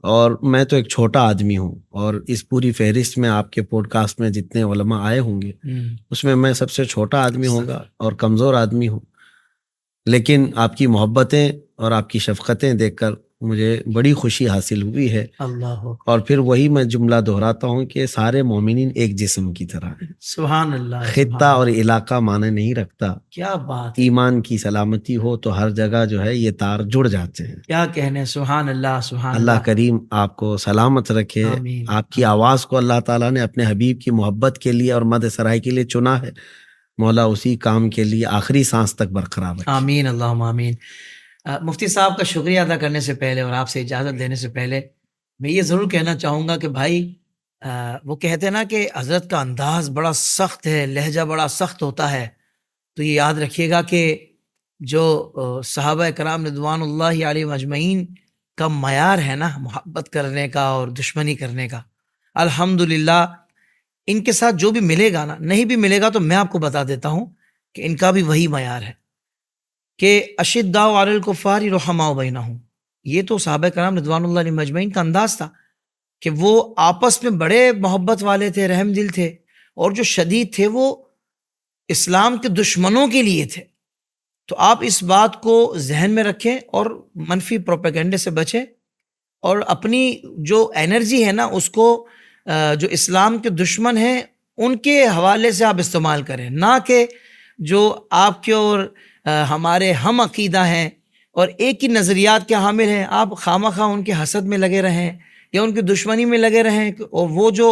اور میں تو ایک چھوٹا آدمی ہوں، اور اس پوری فہرست میں آپ کے پوڈ کاسٹ میں جتنے علماء آئے ہوں گے اس میں سب سے چھوٹا آدمی ہوں گا اور کمزور آدمی ہوں، لیکن آپ کی محبتیں اور آپ کی شفقتیں دیکھ کر مجھے بڑی خوشی حاصل ہوئی ہے۔ اللہ اور پھر وہی میں جملہ دہراتا ہوں کہ سارے مومنین ایک جسم کی طرح ہیں۔ سبحان اللہ، خطہ اور علاقہ معنی نہیں رکھتا، کیا بات، ایمان کی سلامتی ہو تو ہر جگہ جو ہے یہ تار جڑ جاتے ہیں۔ کیا کہنے، سبحان اللہ، سبحان اللہ کریم آپ کو سلامت رکھے۔ آمین۔ آپ کی آواز کو اللہ تعالیٰ نے اپنے حبیب کی محبت کے لیے اور مدح سرائی کے لیے چنا ہے، مولا اسی کام کے لیے آخری سانس تک برقرار رکھے۔ آمین، اللہم آمین۔ مفتی صاحب کا شکریہ ادا کرنے سے پہلے اور آپ سے اجازت لینے سے پہلے میں یہ ضرور کہنا چاہوں گا کہ بھائی وہ کہتے ہیں نا کہ حضرت کا انداز بڑا سخت ہے، لہجہ بڑا سخت ہوتا ہے، تو یہ یاد رکھیے گا کہ جو صحابہ کرام رضوان اللہ علیہ اجمعین کا معیار ہے نا محبت کرنے کا اور دشمنی کرنے کا، الحمدللہ ان کے ساتھ جو بھی ملے گا نا، نہیں بھی ملے گا تو میں آپ کو بتا دیتا ہوں کہ ان کا بھی وہی معیار ہے کہ اشداء علی الکفار رحماء بینہم۔ یہ تو صحابہ کرام رضوان اللہ علیہ اجمعین کا انداز تھا کہ وہ آپس میں بڑے محبت والے تھے، رحم دل تھے، اور جو شدید تھے وہ اسلام کے دشمنوں کے لیے تھے۔ تو آپ اس بات کو ذہن میں رکھیں اور منفی پروپیگنڈے سے بچیں، اور اپنی جو انرجی ہے نا اس کو جو اسلام کے دشمن ہیں ان کے حوالے سے آپ استعمال کریں، نہ کہ جو آپ کے اور ہمارے ہم عقیدہ ہیں اور ایک ہی نظریات کے حامل ہیں، آپ خواہ ان کے حسد میں لگے رہیں یا ان کی دشمنی میں لگے رہیں، اور وہ جو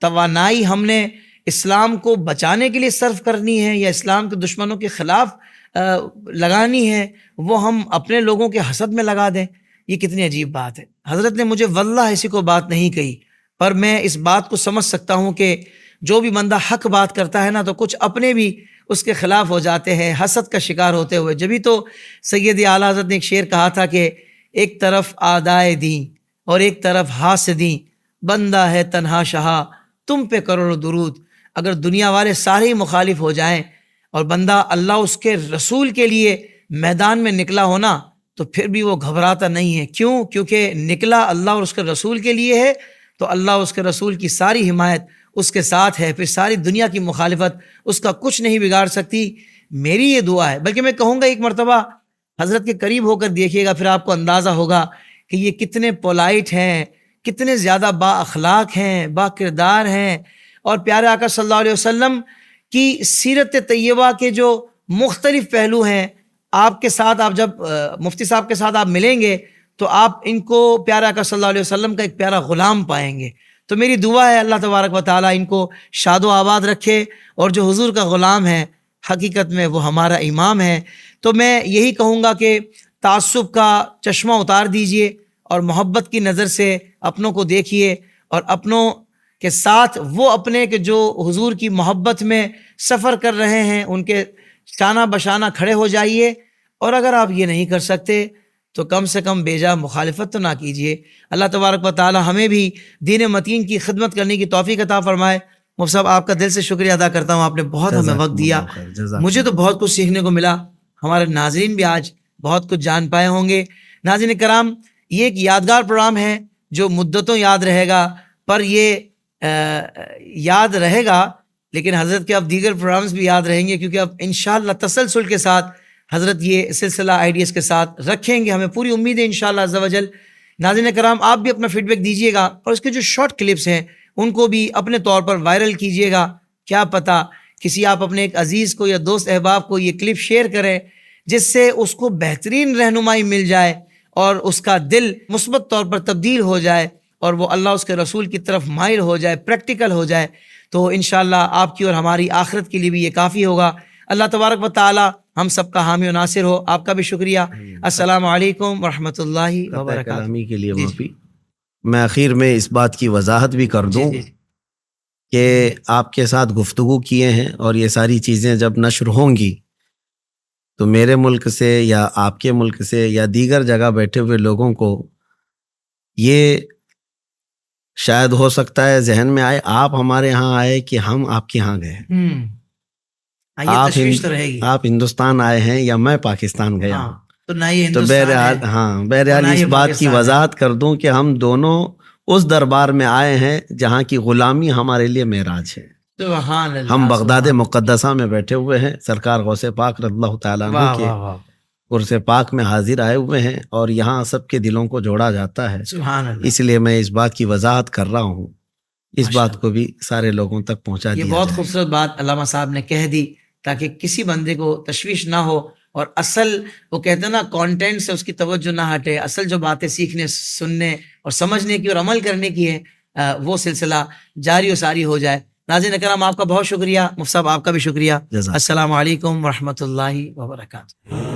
توانائی ہم نے اسلام کو بچانے کے لیے صرف کرنی ہے یا اسلام کے دشمنوں کے خلاف لگانی ہے وہ ہم اپنے لوگوں کے حسد میں لگا دیں، یہ کتنی عجیب بات ہے۔ حضرت نے مجھے واللہ ایسی کوئی بات نہیں کہی، پر میں اس بات کو سمجھ سکتا ہوں کہ جو بھی بندہ حق بات کرتا ہے نا تو کچھ اپنے بھی اس کے خلاف ہو جاتے ہیں حسد کا شکار ہوتے ہوئے۔ جبھی تو سید اعلیٰ حضرت نے ایک شعر کہا تھا کہ ایک طرف آدائے دیں اور ایک طرف حاسدیں، بندہ ہے تنہا شہا تم پہ کروڑ درود۔ اگر دنیا والے سارے ہی مخالف ہو جائیں اور بندہ اللہ اس کے رسول کے لیے میدان میں نکلا ہونا تو پھر بھی وہ گھبراتا نہیں ہے۔ کیوں؟ کیونکہ نکلا اللہ اور اس کے رسول کے لیے ہے، تو اللہ اس کے رسول کی ساری حمایت اس کے ساتھ ہے، پھر ساری دنیا کی مخالفت اس کا کچھ نہیں بگاڑ سکتی۔ میری یہ دعا ہے، بلکہ میں کہوں گا ایک مرتبہ حضرت کے قریب ہو کر دیکھیے گا، پھر آپ کو اندازہ ہوگا کہ یہ کتنے پولائٹ ہیں، کتنے زیادہ با اخلاق ہیں، با کردار ہیں، اور پیارے آقا صلی اللہ علیہ وسلم کی سیرت طیبہ کے جو مختلف پہلو ہیں آپ کے ساتھ، آپ جب مفتی صاحب کے ساتھ آپ ملیں گے تو آپ ان کو پیارے آقا صلی اللہ علیہ وسلم کا ایک پیارا غلام پائیں گے۔ تو میری دعا ہے اللہ تبارک و تعالیٰ ان کو شاد و آباد رکھے، اور جو حضور کا غلام ہے حقیقت میں وہ ہمارا امام ہے۔ تو میں یہی کہوں گا کہ تعصب کا چشمہ اتار دیجئے اور محبت کی نظر سے اپنوں کو دیکھیے، اور اپنوں کے ساتھ وہ اپنے کہ جو حضور کی محبت میں سفر کر رہے ہیں ان کے شانہ بشانہ کھڑے ہو جائیے، اور اگر آپ یہ نہیں کر سکتے تو کم سے کم بیجا مخالفت تو نہ کیجیے۔ اللہ تبارک و تعالی ہمیں بھی دین متین کی خدمت کرنے کی توفیق عطا فرمائے۔ مفتی صاحب آپ کا دل سے شکریہ ادا کرتا ہوں، آپ نے بہت ہمیں وقت دیا، مجھے تو بہت کچھ سیکھنے کو ملا، ہمارے ناظرین بھی آج بہت کچھ جان پائے ہوں گے۔ ناظرین کرام، یہ ایک یادگار پروگرام ہے جو مدتوں یاد رہے گا، پر یہ یاد رہے گا لیکن حضرت کے اب دیگر پروگرامز بھی یاد رہیں گے، کیونکہ اب انشاءاللہ تسلسل کے ساتھ حضرت یہ سلسلہ آئیڈیاز کے ساتھ رکھیں گے، ہمیں پوری امید ہے انشاءاللہ عز و جل۔ ناظرین کرام، آپ بھی اپنا فیڈ بیک دیجیے گا، اور اس کے جو شارٹ کلپس ہیں ان کو بھی اپنے طور پر وائرل کیجیے گا۔ کیا پتہ کسی آپ اپنے ایک عزیز کو یا دوست احباب کو یہ کلپ شیئر کریں، جس سے اس کو بہترین رہنمائی مل جائے اور اس کا دل مثبت طور پر تبدیل ہو جائے، اور وہ اللہ اس کے رسول کی طرف مائل ہو جائے، پریکٹیکل ہو جائے، تو انشاءاللہ آپ کی اور ہماری آخرت کے لیے بھی یہ کافی ہوگا۔ اللہ تبارک و تعالی ہم سب کا حامی و ناصر ہو۔ آپ کا بھی شکریہ۔ السلام علیکم ورحمۃ اللہ وبرکاتہ۔ کلامی کے لیے معافی۔ میں آخر میں اس بات کی وضاحت بھی کر دوں کہ آپ کے ساتھ گفتگو کیے ہیں، اور یہ ساری چیزیں جب نشر ہوں گی تو میرے ملک سے یا آپ کے ملک سے یا دیگر جگہ بیٹھے ہوئے لوگوں کو یہ شاید ہو سکتا ہے ذہن میں آئے آپ ہمارے ہاں آئے کہ ہم آپ کے ہاں گئے. یہ تشویش تو رہے گی. آپ ہندوستان آئے ہیں یا میں پاکستان گیا ہوں. تو نہ یہ تو ہندوستان بہرحال اس بات کی وضاحت کر دوں کہ ہم دونوں اس دربار میں آئے ہیں جہاں کی غلامی ہمارے لیے معراج ہے. سبحان اللہ. ہم بغداد مقدسہ میں بیٹھے ہوئے ہیں، سرکار غوث پاک رضی اللہ تعالیٰ عنہ کے عرس پاک میں حاضر آئے ہوئے ہیں، اور یہاں سب کے دلوں کو جوڑا جاتا ہے. سبحان اللہ. اس لیے میں اس بات کی وضاحت کر رہا ہوں، اس بات کو بھی سارے لوگوں تک پہنچا دیا. یہ بہت خوبصورت بات علامہ صاحب نے کہہ دی تاکہ کسی بندے کو تشویش نہ ہو، اور اصل وہ کہتے ہیں نا کانٹینٹ سے اس کی توجہ نہ ہٹے. اصل جو باتیں سیکھنے، سننے اور سمجھنے کی اور عمل کرنے کی ہے، وہ سلسلہ جاری و ساری ہو جائے. ناظرین اکرام، آپ کا بہت شکریہ. مفتی صاحب آپ کا بھی شکریہ. السلام علیکم ورحمۃ اللہ وبرکاتہ.